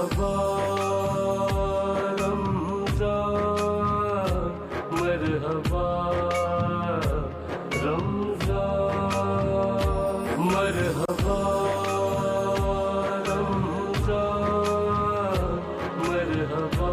مرحبا رمضان مرحبا رمضان مرحبا رمضان مرحبا.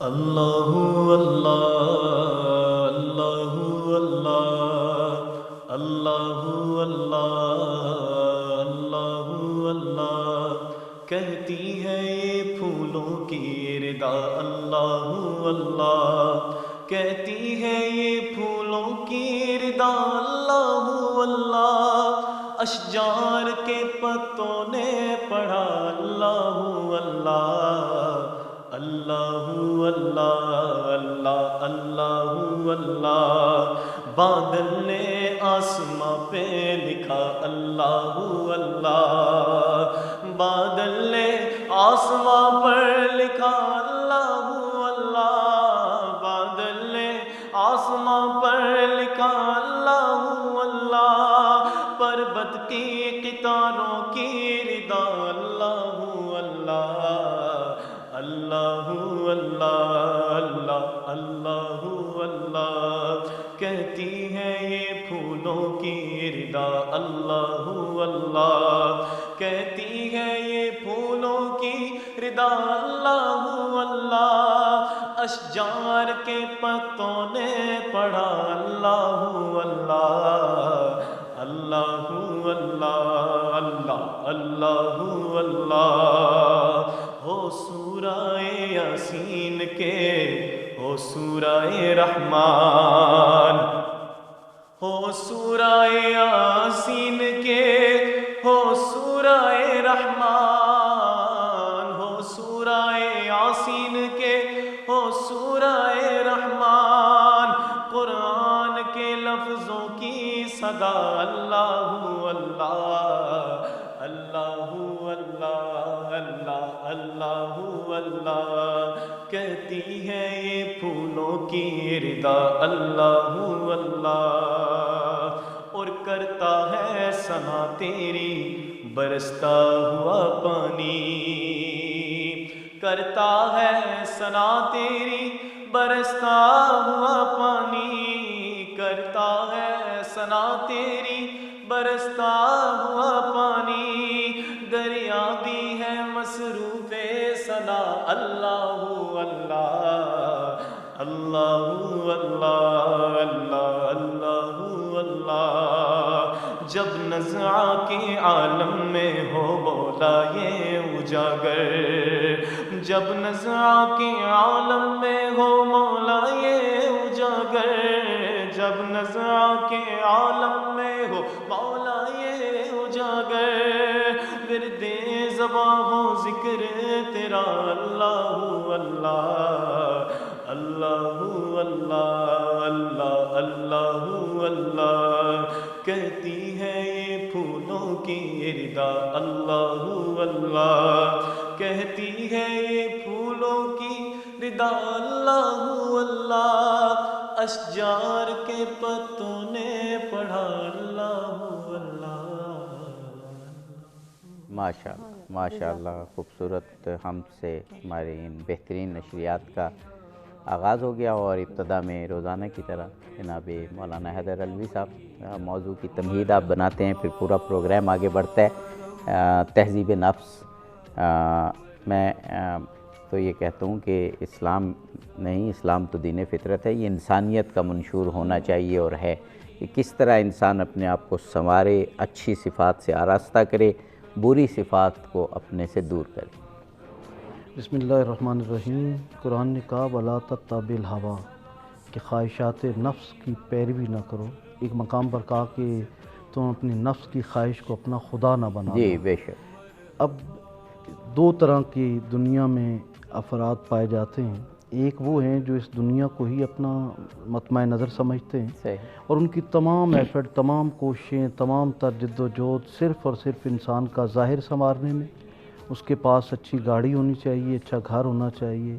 اللہ اللہ اللہ اللہ اللہ اللہ اللہ اللہ کہتی ہے یہ پھولوں کی ردا اللہ اللہ کہتی ہے یہ پھولوں کی ردا اللہ اللہ اشجار کے پتوں نے پڑھا اللہ اللہ اللہ اللہ اللہ اللہ اللہ بادل نے آسماں پہ لکھا اللہ اللہ بادل نے آسماں پر لکھا اللہ اللہ بادل نے آسماں پر لکھا اللہ اللہ پربت کی قطاروں کی ردا اللہ اللہ اللہ اللہ اللہ اللہ اللہ کہتی ہے یہ پھولوں کی ردا اللہ اللہ کہتی ہے یہ پھولوں کی ردا اللہ اللہ اشجار کے پتوں نے پڑھا اللہ اللہ اللہ اللہ اللہ اللہ اللہ ہو سورہ یاسین کے ہو سورہ رحمان ہو سورہ یاسین کے ہو سورہ رحمان ہو سورہ یاسین کے ہو سورہ رحمان قرآن کے لفظوں کی صدا اللہ اللہ اللہ اللہ اللہ اللہ اللہ کہتی ہے یہ پھولوں کی ردا اللہ اللہ اور کرتا ہے ثنا تیری برستا ہوا پانی کرتا ہے ثنا تیری برستا ہوا پانی کرتا ہے ثنا تیری برستا ہوا پانی دریا بھی ہے مصروف ثنا اللہ اللہ اللہ اللہ اللہ اللہ اللہ جب نزعہ کے عالم میں ہو مولا یہ اجاگر جب نزعہ کے عالم میں ہو مولا یہ اجاگر جب نزعہ کے عالم میں ہو مولا یہ اجاگر ورد زباں ہو ذکر تیرا اللہ اللہ اللہ اللہ اللہ اللہ اللہ کہتی ہے یہ پھولوں کی ردا اللہ اللہ کہتی ہے یہ پھولوں کی ردا اللہ اللہ اشجار کے پتوں نے پڑھا اللہ اللہ ماشاء اللہ خوبصورت حمد سے ہمارے ان بہترین نشریات کا آغاز ہو گیا اور ابتدا میں روزانہ کی طرح جناب مولانا حیدر علوی صاحب موضوع کی تمہید آپ بناتے ہیں پھر پورا پروگرام آگے بڑھتا ہے تہذیب نفس میں تو یہ کہتا ہوں کہ اسلام نہیں اسلام تو دین فطرت ہے یہ انسانیت کا منشور ہونا چاہیے اور ہے کہ کس طرح انسان اپنے آپ کو سنوارے اچھی صفات سے آراستہ کرے بری صفات کو اپنے سے دور کرے بسم اللہ الرحمن الرحیم قرآن نے کہا وَلَا تَتَّبِعِ الْهَوَىٰ کہ خواہشات نفس کی پیروی نہ کرو ایک مقام پر کہا کہ تم اپنی نفس کی خواہش کو اپنا خدا نہ بنا جی بے شک اب دو طرح کی دنیا میں افراد پائے جاتے ہیں ایک وہ ہیں جو اس دنیا کو ہی اپنا مطمع نظر سمجھتے ہیں صحیح اور ان کی تمام ایفرٹ تمام کوششیں تمام تر جد و جہد صرف اور صرف انسان کا ظاہر سنوارنے میں اس کے پاس اچھی گاڑی ہونی چاہیے اچھا گھر ہونا چاہیے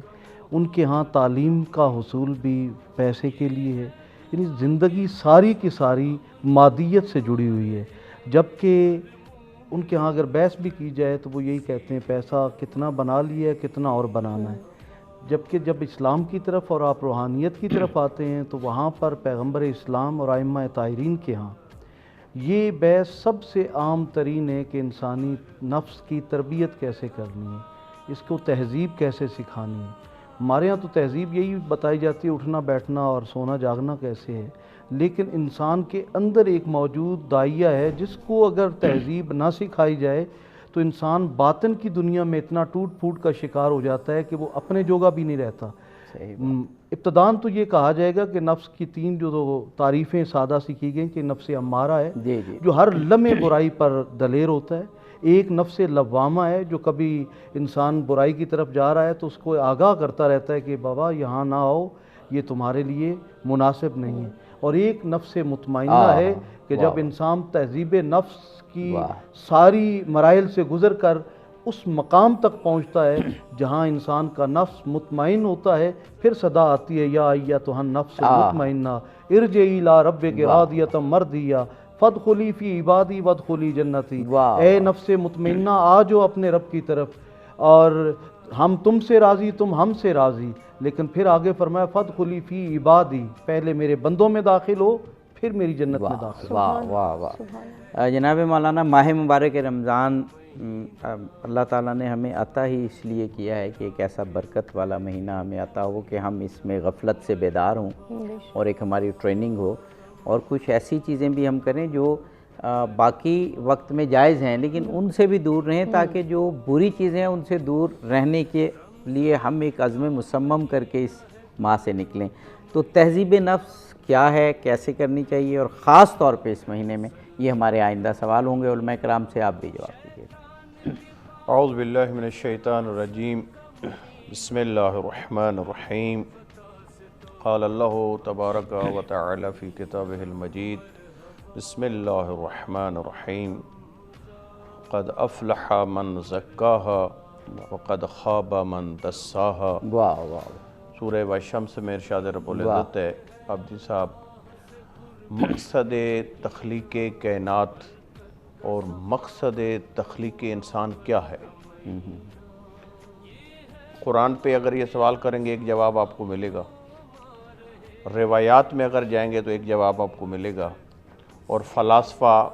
ان کے ہاں تعلیم کا حصول بھی پیسے کے لیے ہے یعنی زندگی ساری کی ساری مادیت سے جڑی ہوئی ہے جبکہ ان کے ہاں اگر بحث بھی کی جائے تو وہ یہی کہتے ہیں پیسہ کتنا بنا لیا ہے کتنا اور بنانا ہے جبکہ جب اسلام کی طرف اور آپ روحانیت کی طرف آتے ہیں تو وہاں پر پیغمبر اسلام اور ائمہ طاہرین کے ہاں یہ بحث سب سے عام ترین ہے کہ انسانی نفس کی تربیت کیسے کرنی ہے اس کو تہذیب کیسے سکھانی ہے ہمارے یہاں تو تہذیب یہی بتائی جاتی ہے اٹھنا بیٹھنا اور سونا جاگنا کیسے ہے، لیکن انسان کے اندر ایک موجود داعیہ ہے جس کو اگر تہذیب نہ سکھائی جائے تو انسان باطن کی دنیا میں اتنا ٹوٹ پھوٹ کا شکار ہو جاتا ہے کہ وہ اپنے جوگا بھی نہیں رہتا۔ ابتداً تو یہ کہا جائے گا کہ نفس کی 3 جو تعریفیں سادہ سیکھی گئیں کہ نفس امارہ ہے جو ہر لمحے برائی پر دلیر ہوتا ہے، ایک نفس لوامہ ہے جو کبھی انسان برائی کی طرف جا رہا ہے تو اس کو آگاہ کرتا رہتا ہے کہ بابا یہاں نہ آؤ، یہ تمہارے لیے مناسب نہیں ہے، اور ایک نفس مطمئنہ ہے کہ جب انسان تہذیب نفس کی ساری مراحل سے گزر کر اس مقام تک پہنچتا ہے جہاں انسان کا نفس مطمئن ہوتا ہے، پھر صدا آتی ہے یا ایتھا النفس مطمئنہ ارجعی الی ربک راضیۃ مرضیہ فادخلی فی عبادی وادخلی جنتی، اے نفس مطمئنہ آ جاؤ اپنے رب کی طرف اور ہم تم سے راضی، تم ہم سے راضی، لیکن پھر آگے فرمایا فادخلی فی عبادی، پہلے میرے بندوں میں داخل ہو پھر میری جنت میں داخل ہو۔ واہ واہ واہ جناب مولانا، ماہ مبارک رمضان اللہ تعالیٰ نے ہمیں عطا ہی اس لیے کیا ہے کہ ایک ایسا برکت والا مہینہ ہمیں عطا ہو کہ ہم اس میں غفلت سے بیدار ہوں اور ایک ہماری ٹریننگ ہو، اور کچھ ایسی چیزیں بھی ہم کریں جو باقی وقت میں جائز ہیں لیکن ان سے بھی دور رہیں، تاکہ جو بری چیزیں ہیں ان سے دور رہنے کے لیے ہم ایک عزم مصمم کر کے اس ماہ سے نکلیں۔ تو تہذیب نفس کیا ہے، کیسے کرنی چاہیے، اور خاص طور پہ اس مہینے میں، یہ ہمارے آئندہ سوال ہوں گے، علماء کرام سے آپ بھی جواب دیجیے۔ اعوذ باللہ من الشیطان الرجیم، بسم اللہ الرحمن الرحیم، قال اللہ تبارک و تعالی فی کتابہ المجید، بسم اللہ الرحمن الرحیم، قد افلح من زکاہا وقد خاب من دساہا۔ واہ واہ، سورہ والشمس میں ارشاد رب العزت ہے عبدی صاحب، مقصد تخلیق کائنات اور مقصد تخلیق انسان کیا ہے؟ قرآن پہ اگر یہ سوال کریں گے ایک جواب آپ کو ملے گا، روایات میں اگر جائیں گے تو ایک جواب آپ کو ملے گا، اور فلاسفہ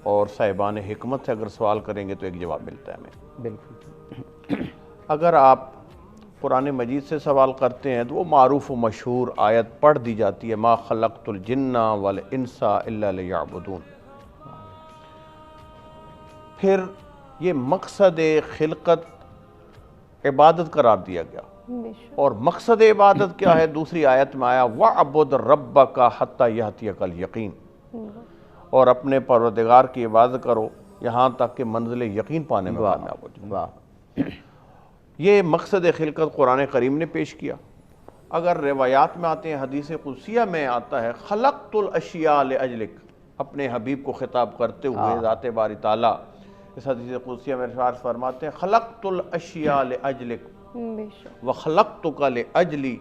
اور صاحبان حکمت سے اگر سوال کریں گے تو ایک جواب ملتا ہے ہمیں۔ بالکل۔ اگر آپ قرآن مجید سے سوال کرتے ہیں تو وہ معروف و مشہور آیت پڑھ دی جاتی ہے، ما خلقت الجن والانس الا لیعبدون۔ پھر یہ مقصد خلقت عبادت قرار دیا گیا، اور مقصد عبادت کیا ہے؟ دوسری آیت میں آیا وَعْبُدْ رَبَّكَ حَتَّى يَأْتِيَكَ الْيَقِينُ، اور اپنے پروردگار کی عبادت کرو یہاں تک کہ منزل یقین پانے میں کامیاب ہو جائے۔ یہ مقصد خلقت قرآن کریم نے پیش کیا۔ اگر روایات میں آتے ہیں، حدیث قدسیہ میں آتا ہے خلقت الاشیاء لأجلک، اپنے حبیب کو خطاب کرتے ہوئے ذات باری تعالیٰ اس حدیث قدسیہ میں ارشاد فرماتے ہیں خلقت الاشیاء لأجلک وخلقتک لأجلی،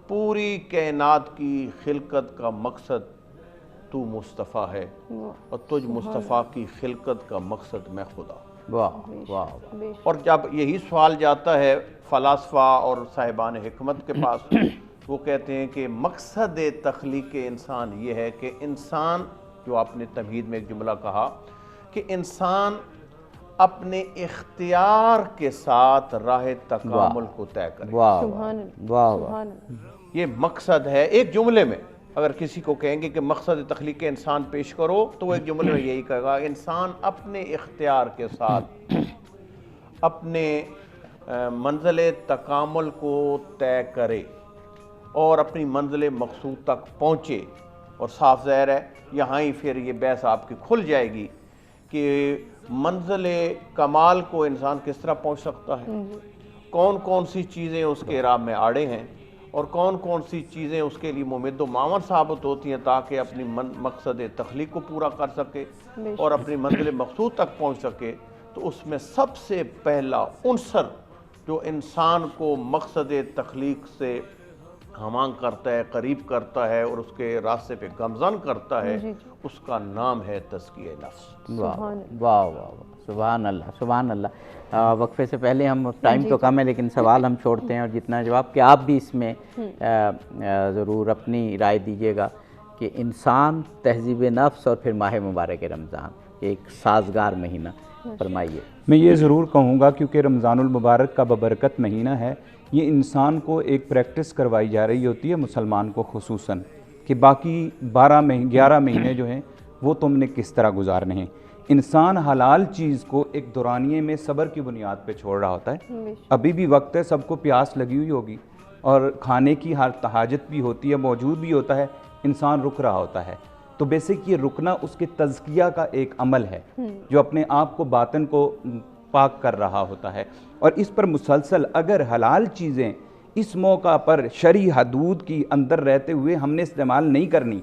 پوری کائنات کی خلقت کا مقصد تو مصطفیٰ ہے اور تجھ مصطفیٰ کی خلقت کا مقصد میں خدا۔ واہ واہ واہ، اور جب یہی سوال جاتا ہے فلاسفہ اور صاحبان حکمت کے پاس، وہ کہتے ہیں کہ مقصد تخلیق انسان یہ ہے کہ انسان، جو آپ نے تمہید میں ایک جملہ کہا کہ انسان اپنے اختیار کے ساتھ راہ تکامل کو طے کرے۔ واہ واہ واہ، یہ مقصد ہے ایک جملے میں۔ اگر کسی کو کہیں گے کہ مقصد تخلیق انسان پیش کرو تو وہ ایک جملے میں یہی کہے گا، انسان اپنے اختیار کے ساتھ اپنے منزل تکامل کو طے کرے اور اپنی منزل مقصود تک پہنچے، اور صاف ظاہر ہے یہاں ہی پھر یہ بحث آپ کی کھل جائے گی کہ منزل کمال کو انسان کس طرح پہنچ سکتا ہے، کون کون سی چیزیں اس کے راہ میں آڑے ہیں، اور کون کون سی چیزیں اس کے لیے ممد و معاون ثابت ہوتی ہیں تاکہ اپنی مقصد تخلیق کو پورا کر سکے اور اپنی منزل مقصود تک پہنچ سکے۔ تو اس میں سب سے پہلا عنصر جو انسان کو مقصد تخلیق سے ہمانگ کرتا ہے، قریب کرتا ہے اور اس کے راستے پہ گامزن کرتا ہے، اس کا نام ہے تزکیہ نفس۔ واہ واہ واہ، سبحان اللہ سبحان اللہ۔ وقفے سے پہلے ہم ٹائم تو کم ہے لیکن سوال ہم چھوڑتے ہیں اور جتنا جواب کہ آپ بھی اس میں ضرور اپنی رائے دیجیے گا کہ انسان، تہذیب نفس اور پھر ماہ مبارک رمضان، ایک سازگار مہینہ، فرمائیے۔ میں یہ ضرور کہوں گا کیونکہ رمضان المبارک کا ببرکت مہینہ ہے، یہ انسان کو ایک پریکٹس کروائی جا رہی ہوتی ہے، مسلمان کو خصوصاً، کہ باقی 11 مہینے جو ہیں وہ تم نے کس طرح گزارنے ہیں۔ انسان حلال چیز کو ایک دورانیے میں صبر کی بنیاد پہ چھوڑ رہا ہوتا ہے، ابھی بھی وقت ہے، سب کو پیاس لگی ہوئی ہوگی اور کھانے کی حاجت بھی ہوتی ہے، موجود بھی ہوتا ہے، انسان رک رہا ہوتا ہے۔ تو بیسک یہ رکنا اس کے تزکیہ کا ایک عمل ہے جو اپنے آپ کو باطن کو پاک کر رہا ہوتا ہے، اور اس پر مسلسل اگر حلال چیزیں اس موقع پر شرعی حدود کی اندر رہتے ہوئے ہم نے استعمال نہیں کرنی،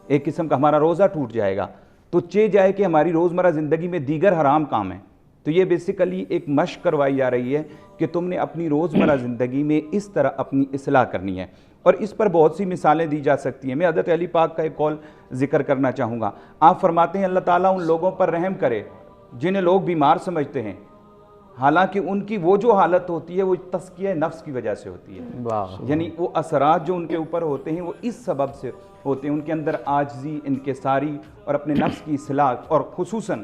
ایک قسم کا ہمارا روزہ ٹوٹ جائے گا، تو جائے کہ ہماری روزمرہ زندگی میں دیگر حرام کام ہیں۔ تو یہ بیسیکلی ایک مشق کروائی جا رہی ہے کہ تم نے اپنی روزمرہ زندگی میں اس طرح اپنی اصلاح کرنی ہے، اور اس پر بہت سی مثالیں دی جا سکتی ہیں۔ میں حضرت علی پاک کا ایک قول ذکر کرنا چاہوں گا۔ آپ فرماتے ہیں اللہ تعالیٰ ان لوگوں پر رحم کرے جنہیں لوگ بیمار سمجھتے ہیں، حالانکہ ان کی وہ جو حالت ہوتی ہے وہ تزکیہ نفس کی وجہ سے ہوتی ہے، یعنی وہ اثرات جو ان کے اوپر ہوتے ہیں وہ اس سبب سے ہوتے ہیں، ان کے اندر عاجزی، انکساری اور اپنے نفس کی اصلاح، اور خصوصاً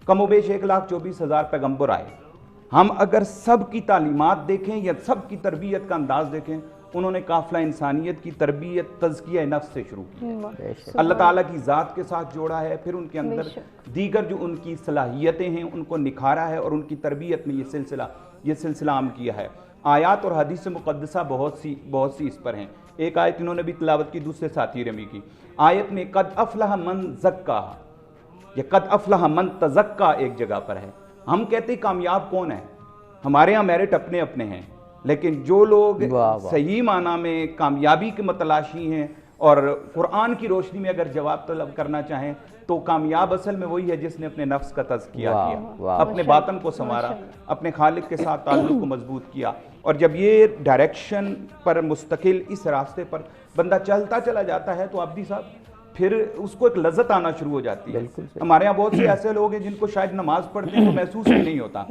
کم و بیش 1,24,000 پیغمبر آئے۔ ہم اگر سب کی تعلیمات دیکھیں یا سب کی تربیت کا انداز دیکھیں، انہوں نے قافلہ انسانیت کی تربیت تزکیہ نفس سے شروع کی، اللہ تعالیٰ کی ذات کے ساتھ جوڑا ہے، پھر ان کے اندر دیگر جو ان کی صلاحیتیں ہیں ان کو نکھارا ہے، اور ان کی تربیت میں یہ سلسلہ عام کیا ہے۔ آیات اور حدیث مقدسہ بہت سی اس پر ہیں۔ ایک آیت انہوں نے بھی تلاوت کی، دوسرے ساتھی نے بھی کی۔ آیت میں قد افلح من زکا، یہ قد افلح من تزکا ایک جگہ پر ہے۔ ہم کہتے ہیں کامیاب کون ہے؟ ہمارے ہاں میرٹ اپنے اپنے ہیں، لیکن جو لوگ صحیح معنی میں کامیابی کے متلاشی ہیں اور قرآن کی روشنی میں اگر جواب طلب کرنا چاہیں تو کامیاب اصل میں وہی ہے جس نے اپنے نفس کا تزکیہ کیا، اپنے باطن کو سنوارا، اپنے خالق کے ساتھ تعلق کو مضبوط کیا۔ اور جب یہ ڈائریکشن پر مستقل اس راستے پر بندہ چلتا چلا جاتا ہے تو عبدی صاحب پھر اس کو ایک لذت آنا شروع ہو جاتی ہے۔ ہمارے یہاں بہت سے ایسے لوگ ہیں جن کو شاید نماز پڑھتے ہیں تو محسوس ہی نہیں ہوتا،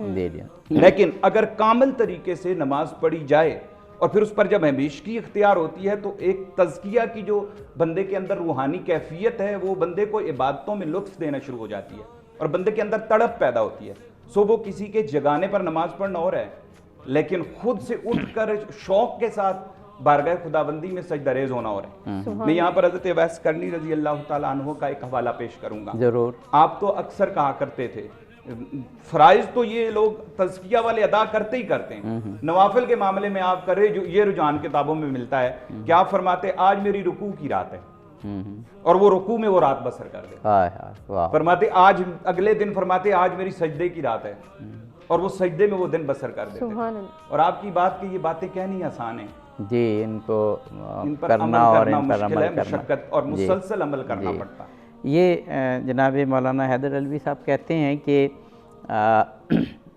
لیکن اگر کامل طریقے سے نماز پڑھی جائے اور پھر اس پر جب ہمیشگی اختیار ہوتی ہے تو ایک تزکیہ کی جو بندے کے اندر روحانی کیفیت ہے وہ بندے کو عبادتوں میں لطف دینا شروع ہو جاتی ہے اور بندے کے اندر تڑپ پیدا ہوتی ہے۔ وہ کسی کے جگانے پر نماز پڑھنا اور ہے، لیکن خود سے اٹھ کر شوق کے ساتھ بارگاہ خداوندی میں سجدہ ریز ہونا ہو رہا ہے۔ میں یہاں پر حضرت اویس کرنی رضی اللہ تعالیٰ عنہ کا ایک حوالہ پیش کروں گا۔ ضرور۔ آپ تو اکثر کہا کرتے تھے فرائض تو یہ لوگ تزکیہ والے ادا کرتے ہی کرتے ہیں، نوافل کے معاملے میں آپ کرے جو یہ رجحان کتابوں میں ملتا ہے کہ آپ فرماتے آج میری رکوع کی رات ہے اور وہ رکوع میں وہ رات بسر کر دے، فرماتے آج اگلے دن فرماتے آج میری سجدے کی رات ہے اور وہ سجدے میں وہ دن بسر کر دیتے ہیں۔ اور آپ کی بات کہ یہ باتیں کہنی آسان ہیں جی، ان پر کرنا اور ان پر عمل کرنا مشقت اور مسلسل عمل کرنا پڑتا ہے۔ یہ جناب مولانا حیدر علوی صاحب کہتے ہیں کہ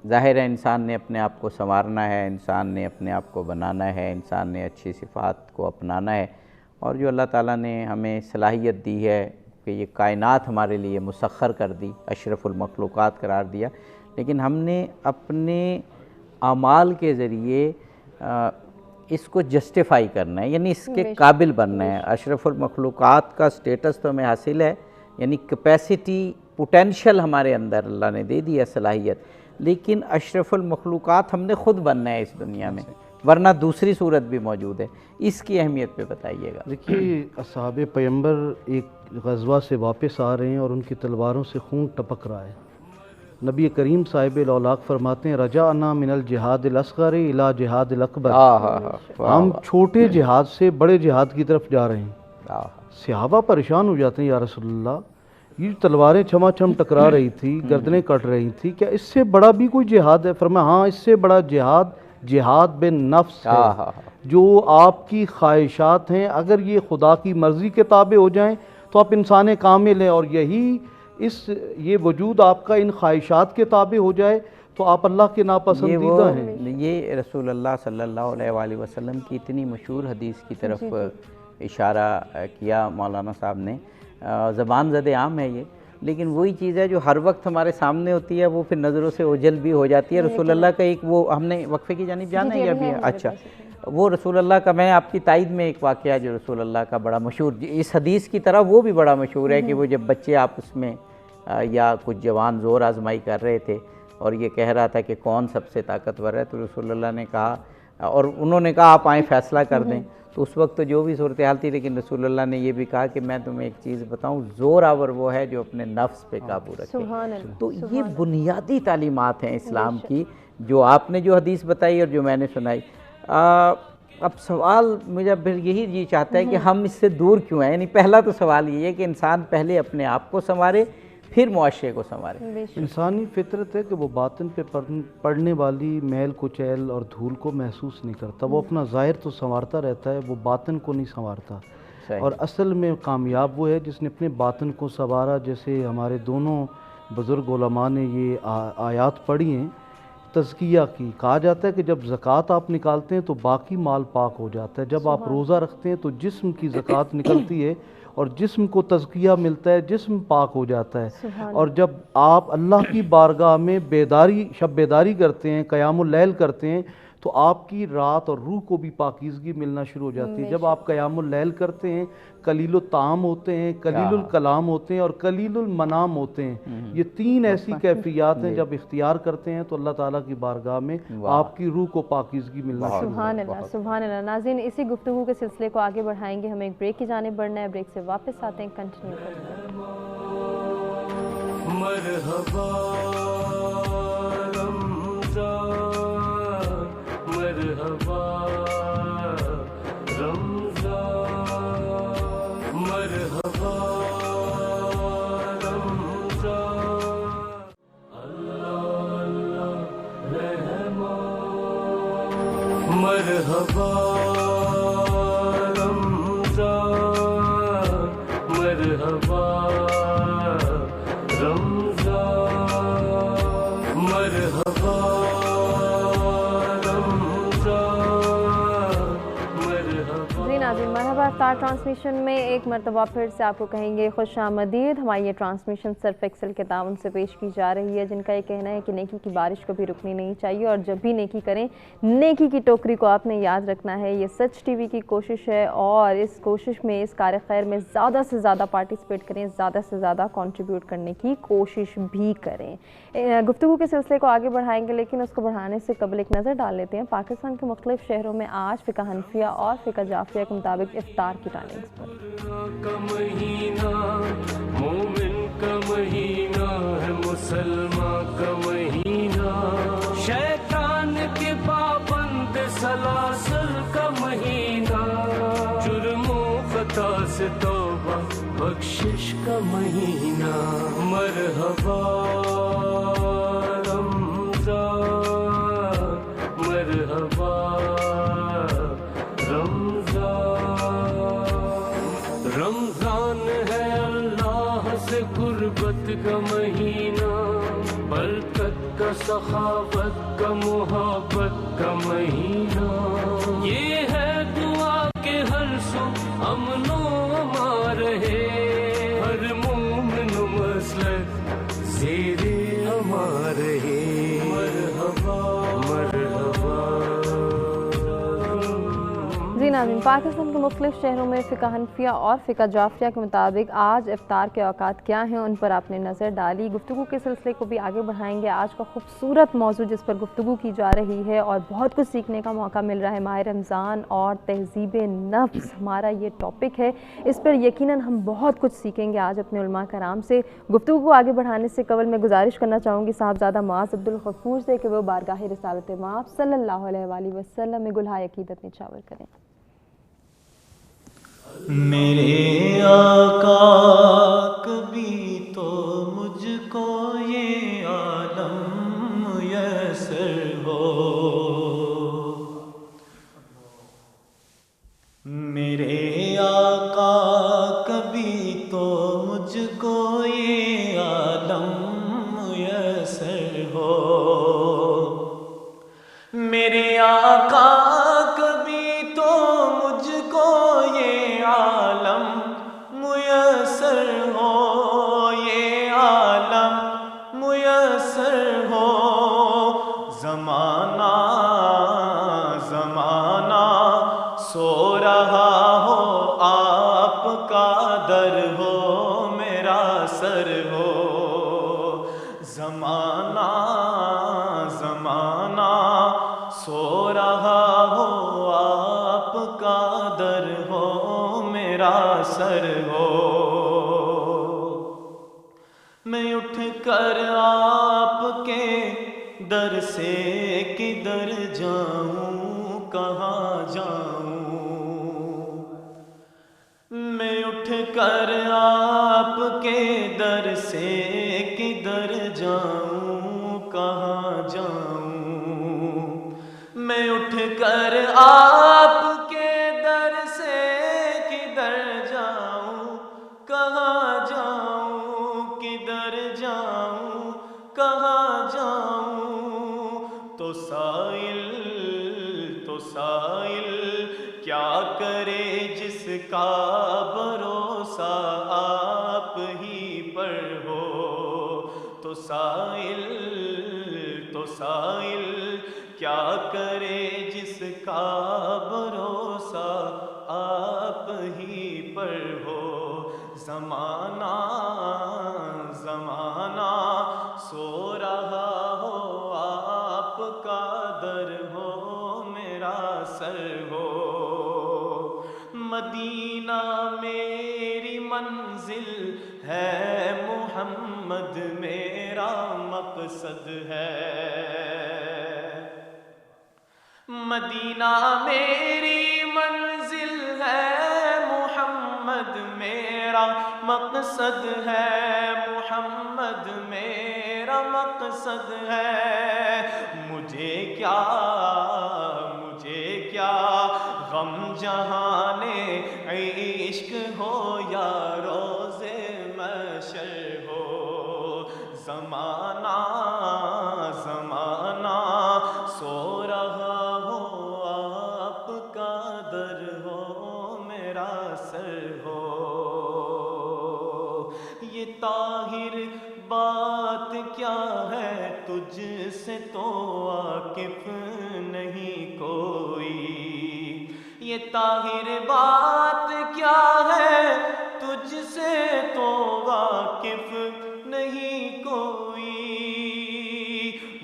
ظاہر ہے انسان نے اپنے آپ کو سنوارنا ہے، انسان نے اپنے آپ کو بنانا ہے، انسان نے اچھی صفات کو اپنانا ہے، اور جو اللہ تعالیٰ نے ہمیں صلاحیت دی ہے کہ یہ کائنات ہمارے لیے مسخر کر دی، اشرف المخلوقات قرار دیا، لیکن ہم نے اپنے اعمال کے ذریعے اس کو جسٹیفائی کرنا ہے، یعنی اس کے قابل بننا ہے۔ اشرف المخلوقات کا سٹیٹس تو ہمیں حاصل ہے، یعنی کیپیسٹی پوٹینشل ہمارے اندر اللہ نے دے دی ہے، صلاحیت، لیکن اشرف المخلوقات ہم نے خود بننا ہے اس دنیا میں، ورنہ دوسری صورت بھی موجود ہے۔ اس کی اہمیت پہ بتائیے گا۔ دیکھیے، اصحاب پیغمبر ایک غزوہ سے واپس آ رہے ہیں اور ان کی تلواروں سے خون ٹپک رہا ہے۔ نبی کریم صاحب الاولاق فرماتے ہیں رجعنا من الجہاد الاصغر الی جہاد الاکبر، ہم چھوٹے جہاد سے بڑے جہاد کی طرف جا رہے ہیں۔ صحابہ پریشان ہو جاتے ہیں، یا رسول اللہ یہ تلواریں چھما چھم ٹکرا رہی تھی، گردنیں کٹ رہی تھی، کیا اس سے بڑا بھی کوئی جہاد ہے؟ فرمایا ہاں، اس سے بڑا جہاد بن نفس ہے، جو آپ کی خواہشات ہیں اگر یہ خدا کی مرضی کے تابع ہو جائیں تو آپ انسان کامل ہیں، اور یہ وجود آپ کا ان خواہشات کے تابع ہو جائے تو آپ اللہ کے ناپسندیدہ ہیں۔ یہ رسول اللہ صلی اللہ علیہ وآلہ وسلم کی اتنی مشہور حدیث کی طرف اشارہ کیا مولانا صاحب نے، زبان زد عام ہے یہ، لیکن وہی چیز ہے جو ہر وقت ہمارے سامنے ہوتی ہے، وہ پھر نظروں سے اوجھل بھی ہو جاتی ہے۔ رسول اللہ کا ایک وہ ہم نے وقفے کی جانب جانا ہے یا بھی؟ اچھا، وہ رسول اللہ کا، میں آپ کی تائید میں ایک واقعہ جو رسول اللہ کا بڑا مشہور، اس حدیث کی طرح وہ بھی بڑا مشہور ہے کہ وہ جب بچے آپس میں یا کچھ جوان زور آزمائی کر رہے تھے اور یہ کہہ رہا تھا کہ کون سب سے طاقتور ہے، تو رسول اللہ نے کہا، اور انہوں نے کہا آپ آئیں فیصلہ کر دیں. تو اس وقت تو جو بھی صورتحال تھی، لیکن رسول اللہ نے یہ بھی کہا کہ میں تمہیں ایک چیز بتاؤں، زور آور وہ ہے جو اپنے نفس پہ قابو رکھے. سبحان اللہ. تو یہ بنیادی تعلیمات ہیں اسلام کی، جو آپ نے جو حدیث بتائی اور جو میں نے سنائی. اب سوال مجھے پھر یہی چاہتا ہے کہ ہم اس سے دور کیوں ہیں؟ یعنی پہلا تو سوال یہ ہے کہ انسان پہلے اپنے آپ کو سنوارے، پھر معاشرے کو سنوارے. انسانی فطرت ہے کہ وہ باطن پہ پڑنے والی میل کچیل اور دھول کو محسوس نہیں کرتا. وہ اپنا ظاہر تو سنوارتا رہتا ہے، وہ باطن کو نہیں سنوارتا. اور اصل میں کامیاب وہ ہے جس نے اپنے باطن کو سنوارا. جیسے ہمارے دونوں بزرگ علماء نے یہ آیات پڑھی ہیں تزکیہ کی. کہا جاتا ہے کہ جب زکوٰۃ آپ نکالتے ہیں تو باقی مال پاک ہو جاتا ہے. جب آپ روزہ رکھتے ہیں تو جسم کی زکوٰۃ نکلتی ہے اور جسم کو تزکیہ ملتا ہے، جسم پاک ہو جاتا ہے. اور جب آپ اللہ کی بارگاہ میں شب بیداری کرتے ہیں، قیام اللیل کرتے ہیں، تو آپ کی رات اور روح کو بھی پاکیزگی ملنا شروع ہو جاتی ہے. جب آپ قیام اللیل کرتے ہیں، قلیل الطعام ہوتے ہیں، قلیل الکلام ہوتے ہیں اور قلیل المنام ہوتے ہیں. یہ تین ایسی کیفیات ہیں جب اختیار کرتے ہیں تو اللہ تعالیٰ کی بارگاہ میں آپ کی روح کو پاکیزگی ملنا شروع ہو سبحان اللہ، سبحان اللہ. ناظرین، اسی گفتگو کے سلسلے کو آگے بڑھائیں گے. ہمیں ایک بریک کی جانب بڑھنا ہے، بریک سے واپس آتے ہیں، کنٹینیو کرتے ہیں. مرحبا رمضان، مرحبا رمضان، مرحبا رمضان. اللہ اللہ رحمان، مرحبا رمضان، مرحبا رمضان، مرحبا جی ناظرین، مرحبا افطار ٹرانسمیشن میں ایک مرتبہ پھر سے آپ کو کہیں گے خوش آمدید. ہماری یہ ٹرانسمیشن صرف ایکسل کے تعاون سے پیش کی جا رہی ہے، جن کا یہ کہنا ہے کہ نیکی کی بارش کبھی رکنی نہیں چاہیے، اور جب بھی نیکی کریں نیکی کی ٹوکری کو آپ نے یاد رکھنا ہے. یہ سچ ٹی وی کی کوشش ہے، اور اس کوشش میں، اس کار خیر میں زیادہ سے زیادہ پارٹیسپیٹ کریں، زیادہ سے زیادہ کنٹریبیوٹ کرنے کی کوشش بھی کریں. گفتگو کے سلسلے کو آگے بڑھائیں گے، لیکن اس کو بڑھانے سے قبل ایک نظر ڈال لیتے ہیں پاکستان کے مختلف شہروں میں آج فقہ حنفیہ اور فقہ جعفریہ کے مطابق افطار کی ٹائمنگز پر. کا مہینہ مومن کا مہینہ ہے، مسلمان کا مہینہ، شیطان کے پابند سلاسل کا مہینہ، جرم و خطا سے توبہ بخشش کا مہینہ. مرحبا رمضان، مرحبا رمضان ہے اللہ سے قربت کا مہینہ، برکت کا، سخاوت کا، محبت کا مہینہ. یہ ہے دعا کہ ہر سو امن و امان رہے، ہر مومن و مسلک زیر امان رہے. مرحبا مرحبا. جی ناظرین، پاکستان کے مختلف شہروں میں فقہ حنفیہ اور فقہ جعفریہ کے مطابق آج افطار کے اوقات کیا ہیں، ان پر آپ نے نظر ڈالی. گفتگو کے سلسلے کو بھی آگے بڑھائیں گے. آج کا خوبصورت موضوع جس پر گفتگو کی جا رہی ہے اور بہت کچھ سیکھنے کا موقع مل رہا ہے، ماہ رمضان اور تہذیب نفس ہمارا یہ ٹاپک ہے. اس پر یقیناً ہم بہت کچھ سیکھیں گے آج اپنے علماء کرام سے. گفتگو کو آگے بڑھانے سے قبل میں گزارش کرنا چاہوں گی صاحبزادہ معاذ عبدالغفور سے کہ وہ بارگاہ رسالت مآب صلی اللہ علیہ وآلہ وسلم میں گلہائے عقیدت نچھاور کریں. میرے آقا کبھی تو مجھ کو یہ عالم میسر ہو، میرے آقا کبھی تو مجھ کو یہ عالم میسر ہو، میرے آقا کبھی تو مجھ کو یہ عالم میسر ہو، یہ عالم میسر ہو. زمانہ زمانہ سو رہا ہو، آپ کا در ہو، میرا سر ہو. زمانہ سو رہا ہو آپ کا در ہو میرا سر ہو، میں اٹھ کر آپ کے در سے کدھر جاؤں کہاں جاؤں، میں اٹھ کر آپ کے در سے کدھر جاؤں کہاں جاؤں، میں اٹھ کر آپ کے در سے کدھر جاؤں کہاں جاؤں، کدھر جاؤں کہاں جاؤں، تو سائل کیا کرے جس کا بھروسہ آپ ہی پر ہو، تو سائل کیا کرے جس کا بھروسہ آپ ہی پر ہو، زمانہ سو رہا ہو آپ کا در ہو میرا سر ہو، مدینہ میری منزل ہے، محمد میرا مقصد ہے، مدینہ میری منزل ہے، محمد میرا مقصد ہے، محمد میرا مقصد ہے، مجھے کیا غم جہان عشق ہو یا روزے محشر ہو، زمانہ سو رہا ہو آپ کا در ہو میرا سر ہو، یہ طاہر بات کیا ہے تجھ سے تو واقف نہیں کوئی، یہ طاہر بات کیا ہے تجھ سے تو واقف نہیں کوئی،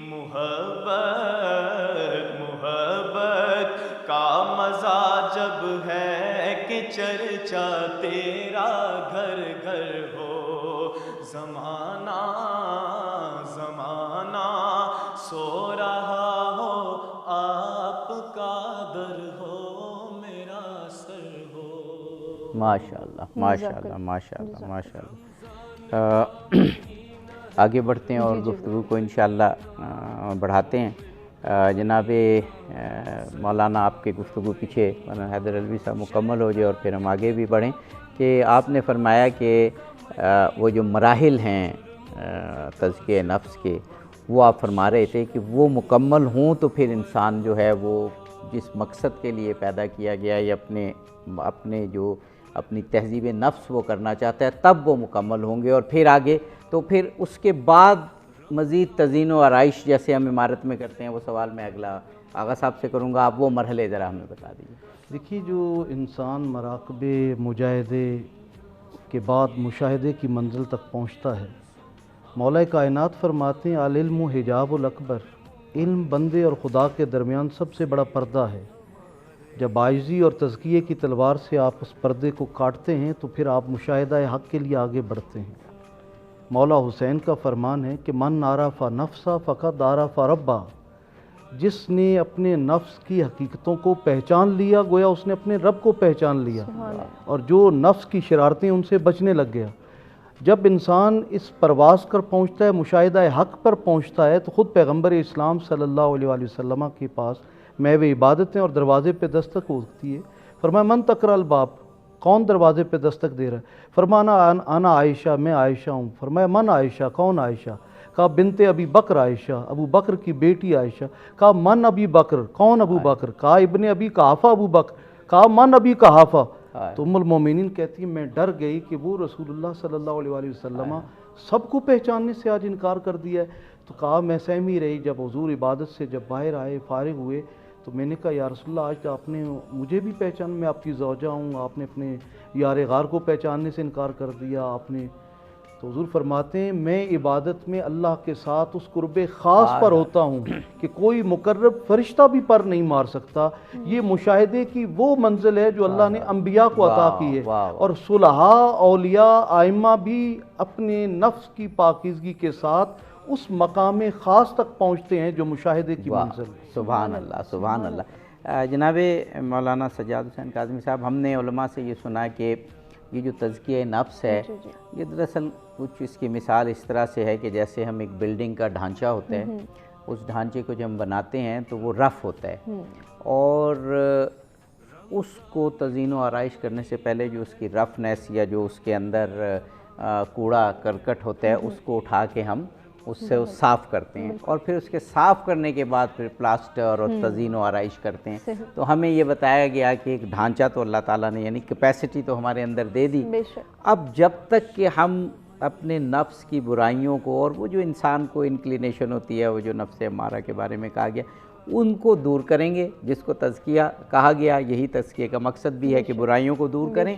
محبت کا مزہ جب ہے کہ چرچا تیرا گھر گھر ہو، زمانہ سو رہا ہو آپ کا در ہو میرا سر ہو۔ ماشاءاللہ ماشاءاللہ ماشاءاللہ ماشاءاللہ۔ آگے بڑھتے ہیں اور گفتگو کو انشاءاللہ بڑھاتے ہیں۔ جناب مولانا آپ کے گفتگو پیچھے مولانا حیدر علوی صاحب مکمل ہو جائے اور پھر ہم آگے بھی بڑھیں کہ آپ نے فرمایا کہ وہ جو مراحل ہیں تزکیہ نفس کے، وہ آپ فرما رہے تھے کہ وہ مکمل ہوں تو پھر انسان جو ہے وہ جس مقصد کے لیے پیدا کیا گیا یا اپنی تہذیب نفس وہ کرنا چاہتا ہے تب وہ مکمل ہوں گے، اور پھر آگے تو پھر اس کے بعد مزید تزئین و آرائش جیسے ہم عمارت میں کرتے ہیں، وہ سوال میں اگلا آغا صاحب سے کروں گا، آپ وہ مرحلے ذرا ہمیں بتا دیجیے۔ دیکھیے، جو انسان مراقبے مجاہدے کے بعد مشاہدے کی منزل تک پہنچتا ہے، مولا کائنات فرماتے ہیں العلم حجاب الاکبر، علم بندے اور خدا کے درمیان سب سے بڑا پردہ ہے۔ جب عاجزی اور تزکیے کی تلوار سے آپ اس پردے کو کاٹتے ہیں تو پھر آپ مشاہدہ حق کے لیے آگے بڑھتے ہیں۔ مولا حسین کا فرمان ہے کہ من عرف نفسہ فقد عرف ربہ، جس نے اپنے نفس کی حقیقتوں کو پہچان لیا گویا اس نے اپنے رب کو پہچان لیا، اور جو نفس کی شرارتیں ان سے بچنے لگ گیا۔ جب انسان اس پرواز پر پہنچتا ہے، مشاہدہ حق پر پہنچتا ہے، تو خود پیغمبر اسلام صلی اللہ علیہ وآلہ وسلم کے پاس محو عبادتیں اور دروازے پہ دستک ہوتی ہے۔ فرمایا من تقرأ الباب، کون دروازے پہ دستک دے رہا ہے؟ فرمانا انا عائشہ، میں عائشہ ہوں۔ فرمایا من عائشہ، کون عائشہ؟ کہا بنت ابی بکر عائشہ، ابو بکر کی بیٹی عائشہ۔ کہا من ابی بکر، کون ابو بکر؟ کہا ابن ابی قحافہ ابو بکر۔ کہا من ابی قحافہ۔ تو ام المومنین کہتی ہیں میں ڈر گئی کہ وہ رسول اللہ صلی اللہ علیہ وآلہ وسلم سب کو پہچاننے سے آج انکار کر دیا ہے۔ تو کہا میں سہمی رہی، جب حضور عبادت سے جب باہر آئے فارغ ہوئے تو میں نے کہا یا رسول اللہ آج آپ نے مجھے بھی پہچان، میں آپ کی زوجہ ہوں، آپ نے اپنے یار غار کو پہچاننے سے انکار کر دیا، آپ نے تو حضور فرماتے ہیں میں عبادت میں اللہ کے ساتھ اس قرب خاص پر ہوتا ہوں کہ کوئی مقرب فرشتہ بھی پر نہیں مار سکتا. یہ مشاہدے کی وہ منزل ہے جو اللہ نے انبیاء کو عطا کی ہے, اور صلحاء اولیاء ائمہ بھی اپنے نفس کی پاکیزگی کے ساتھ اس مقام خاص تک پہنچتے ہیں جو مشاہدے کی منزل ہے. سبحان اللہ, سبحان اللہ. جناب مولانا سجاد حسین کاظمی صاحب, ہم نے علماء سے یہ سنا کہ یہ جو تزکیہ نفس ہے یہ دراصل کچھ اس کی مثال اس طرح سے ہے کہ جیسے ہم ایک بلڈنگ کا ڈھانچہ ہوتا ہے, اس ڈھانچے کو جب ہم بناتے ہیں تو وہ رف ہوتا ہے, اور اس کو تزئین و آرائش کرنے سے پہلے جو اس کی رفنیس یا جو اس کے اندر کوڑا کرکٹ ہوتا ہے اس کو اٹھا کے ہم اس سے صاف کرتے ہیں, اور پھر اس کے صاف کرنے کے بعد پھر پلاسٹر اور تزئین و آرائش کرتے ہیں. تو ہمیں یہ بتایا گیا کہ ایک ڈھانچہ تو اللہ تعالیٰ نے یعنی کیپیسٹی تو ہمارے اندر دے دی. اب جب تک کہ ہم اپنے نفس کی برائیوں کو, اور وہ جو انسان کو انکلینیشن ہوتی ہے, وہ جو نفس امارہ کے بارے میں کہا گیا, ان کو دور کریں گے, جس کو تزکیہ کہا گیا, یہی تزکیہ کا مقصد بھی ہے کہ برائیوں کو دور کریں,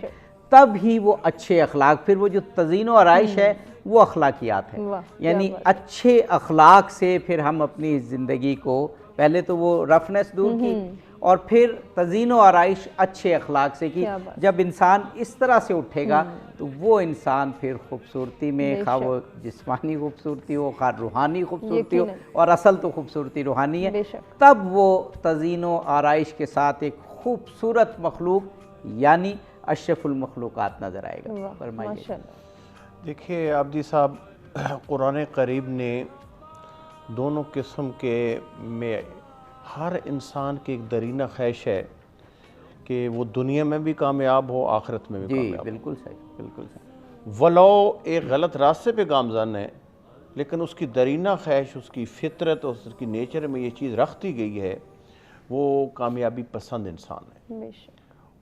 تب ہی وہ اچھے اخلاق, پھر وہ جو تزئین و آرائش ہے وہ اخلاقیات ہے. یعنی اچھے اخلاق سے پھر ہم اپنی زندگی کو, پہلے تو وہ رفنس دور کی اور پھر تزئین و آرائش اچھے اخلاق سے کی. جب انسان اس طرح سے اٹھے گا تو وہ انسان پھر خوبصورتی میں, خواہ وہ جسمانی خوبصورتی ہو, خواہ روحانی خوبصورتی ہو, اور اصل تو خوبصورتی روحانی ہے, تب وہ تزئین و آرائش کے ساتھ ایک خوبصورت مخلوق یعنی اشرف المخلوقات نظر آئے گا. فرمائیے. دیکھیے عابدی صاحب, قرآن قریب نے دونوں قسم کے میں ہر انسان کی ایک درینہ خواہش ہے کہ وہ دنیا میں بھی کامیاب ہو, آخرت میں بھی کامیاب ہو. بالکل صحیح, بالکل صحیح. ولو ایک غلط راستے پہ گامزن ہے, لیکن اس کی درینہ خواہش, اس کی فطرت, اس کی نیچر میں یہ چیز رکھتی گئی ہے, وہ کامیابی پسند انسان ہے,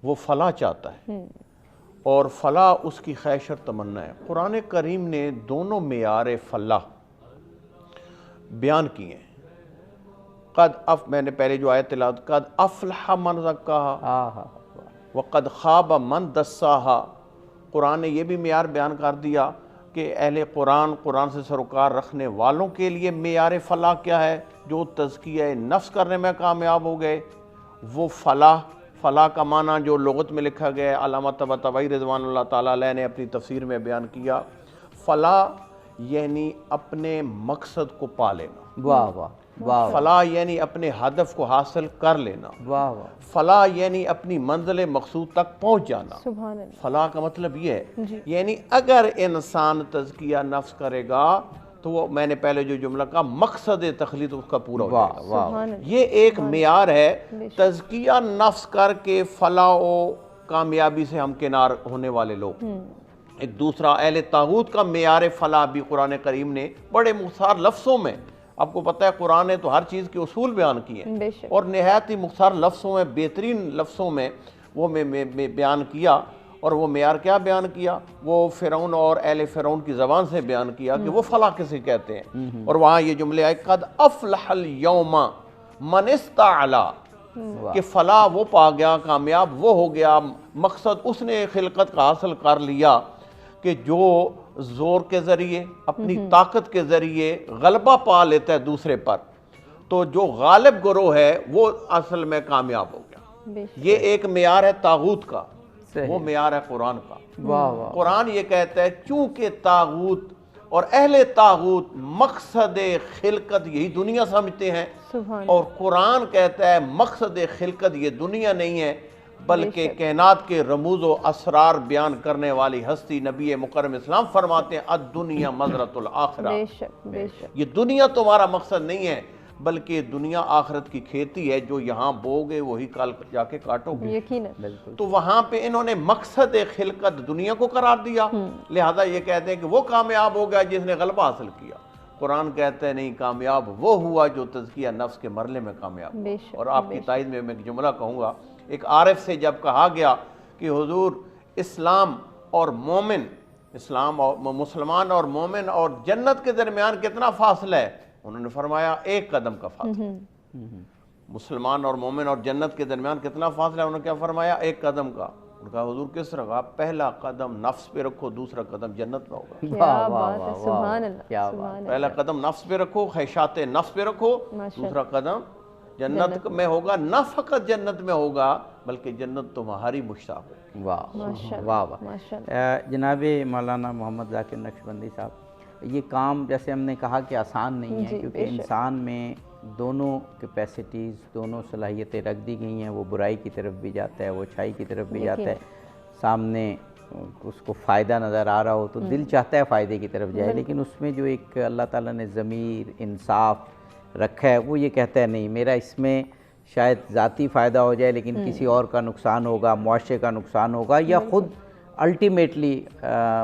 وہ فلاح چاہتا ہے, اور فلاح اس کی خواہش اور تمنا ہے. قرآن کریم نے دونوں معیار فلاح بیان کیے ہیں. میں نے پہلے جو آیت تلاوت, قد افلح من زکاہا وقد خاب من دساہا. قرآن نے یہ بھی معیار بیان کر دیا کہ اہل قرآن سے سروکار رکھنے والوں کے لیے معیار فلاح کیا ہے. جو تزکیہ نفس کرنے میں کامیاب ہو گئے وہ فلاح کا معنی جو لغت میں لکھا گیا ہے, علامہ طباطبائی رضوان اللہ تعالیٰ علیہ نے اپنی تفسیر میں بیان کیا, فلاح یعنی اپنے مقصد کو پا لینا. واہ واہ واہ. فلاح یعنی اپنے ہدف کو حاصل کر لینا. واہ واہ. فلاح یعنی اپنی منزل مقصود تک پہنچ جانا. سبحان اللہ. فلاح کا مطلب یہ ہے یعنی اگر انسان تزکیہ نفس کرے گا تو وہ, میں نے پہلے جو جملہ کہا, مقصد تخلیق اس کا پورا ہو جائے گا. یہ ایک معیار ہے. تزکیہ نفس کر کے فلاح و کامیابی سے ہم کنار ہونے والے لوگ. ایک دوسرا اہل طاغوت کا معیار فلاح بھی قرآن کریم نے بڑے مختصر لفظوں میں, آپ کو پتہ ہے قرآن نے تو ہر چیز کے اصول بیان کیے ہیں, اور نہایت ہی مختصر لفظوں میں, بہترین لفظوں میں وہ میں بیان کیا. اور وہ معیار کیا بیان کیا, وہ فرعون اور اہل فرعون کی زبان سے بیان کیا کہ وہ فلاح کسے کہتے ہیں. اور وہاں یہ جملے آئے, قد افلح اليوم من استعلا, کہ فلاح وہ پا گیا, کامیاب وہ ہو گیا, مقصد اس نے خلقت کا حاصل کر لیا کہ جو زور کے ذریعے, اپنی طاقت کے ذریعے غلبہ پا لیتا ہے دوسرے پر, تو جو غالب گروہ ہے وہ اصل میں کامیاب ہو گیا. یہ ایک معیار ہے طاغوت کا, وہ معیار ہے قرآن کا. قرآن یہ کہتا ہے چونکہ طاغوت اور اہل طاغوت مقصد خلقت یہی دنیا سمجھتے ہیں, اور قرآن کہتا ہے مقصد خلقت یہ دنیا نہیں ہے بلکہ کائنات کے رموز و اسرار بیان کرنے والی ہستی نبی مکرم اسلام فرماتے ہیں الدنیا مزرعۃ الآخرہ. یہ دنیا تمہارا مقصد نہیں ہے بلکہ دنیا آخرت کی کھیتی ہے, جو یہاں بو گے وہی کل جا کے کاٹو گے. تو وہاں پہ انہوں نے مقصد خلقت دنیا کو قرار دیا, لہذا یہ کہتے ہیں کہ وہ کامیاب ہو گیا جس نے غلبہ حاصل کیا. قرآن کہتا ہے نہیں, کامیاب وہ ہوا جو تزکیہ نفس کے مرحلے میں کامیاب ہوا. اور آپ کی تائید میں ایک جملہ کہوں گا, ایک عارف سے جب کہا گیا کہ حضور اسلام اور مومن, اسلام اور مسلمان اور مومن اور جنت کے درمیان کتنا فاصلہ ہے, انہوں نے فرمایا 1 قدم کا فاصلہ. مسلمان اور مومن اور جنت کے درمیان کتنا فاصلہ ہے, انہوں نے کیا فرمایا 1 قدم کا. کہا حضور کس طرح؟ کہا پہلا قدم نفس پہ رکھو، دوسرا قدم جنت میں ہوگا۔ کیا بات ہے، سبحان اللہ، کیا سبحان اللہ۔ پہلا قدم نفس پہ رکھو، خواہشات نفس پہ رکھو، دوسرا قدم جنت میں ہوگا۔ نہ فقط جنت میں ہوگا بلکہ جنت تمہاری مشتاق ہے۔ واہ ماشاء واہ اللہ، واہ۔ ماشاء اللہ۔ جناب مولانا محمد ذاکر نقشبندی صاحب، یہ کام جیسے ہم نے کہا کہ آسان نہیں ہے، کیونکہ انسان میں دونوں کیپیسٹیز، دونوں صلاحیتیں رکھ دی گئی ہیں۔ وہ برائی کی طرف بھی جاتا ہے، وہ اچھائی کی طرف بھی جاتا ہے۔ سامنے اس کو فائدہ نظر آ رہا ہو تو دل چاہتا ہے فائدے کی طرف جائے، لیکن اس میں جو ایک اللہ تعالیٰ نے ضمیر، انصاف رکھا ہے، وہ یہ کہتا ہے نہیں، میرا اس میں شاید ذاتی فائدہ ہو جائے لیکن کسی اور کا نقصان ہوگا، معاشرے کا نقصان ہوگا، یا خود الٹیمیٹلی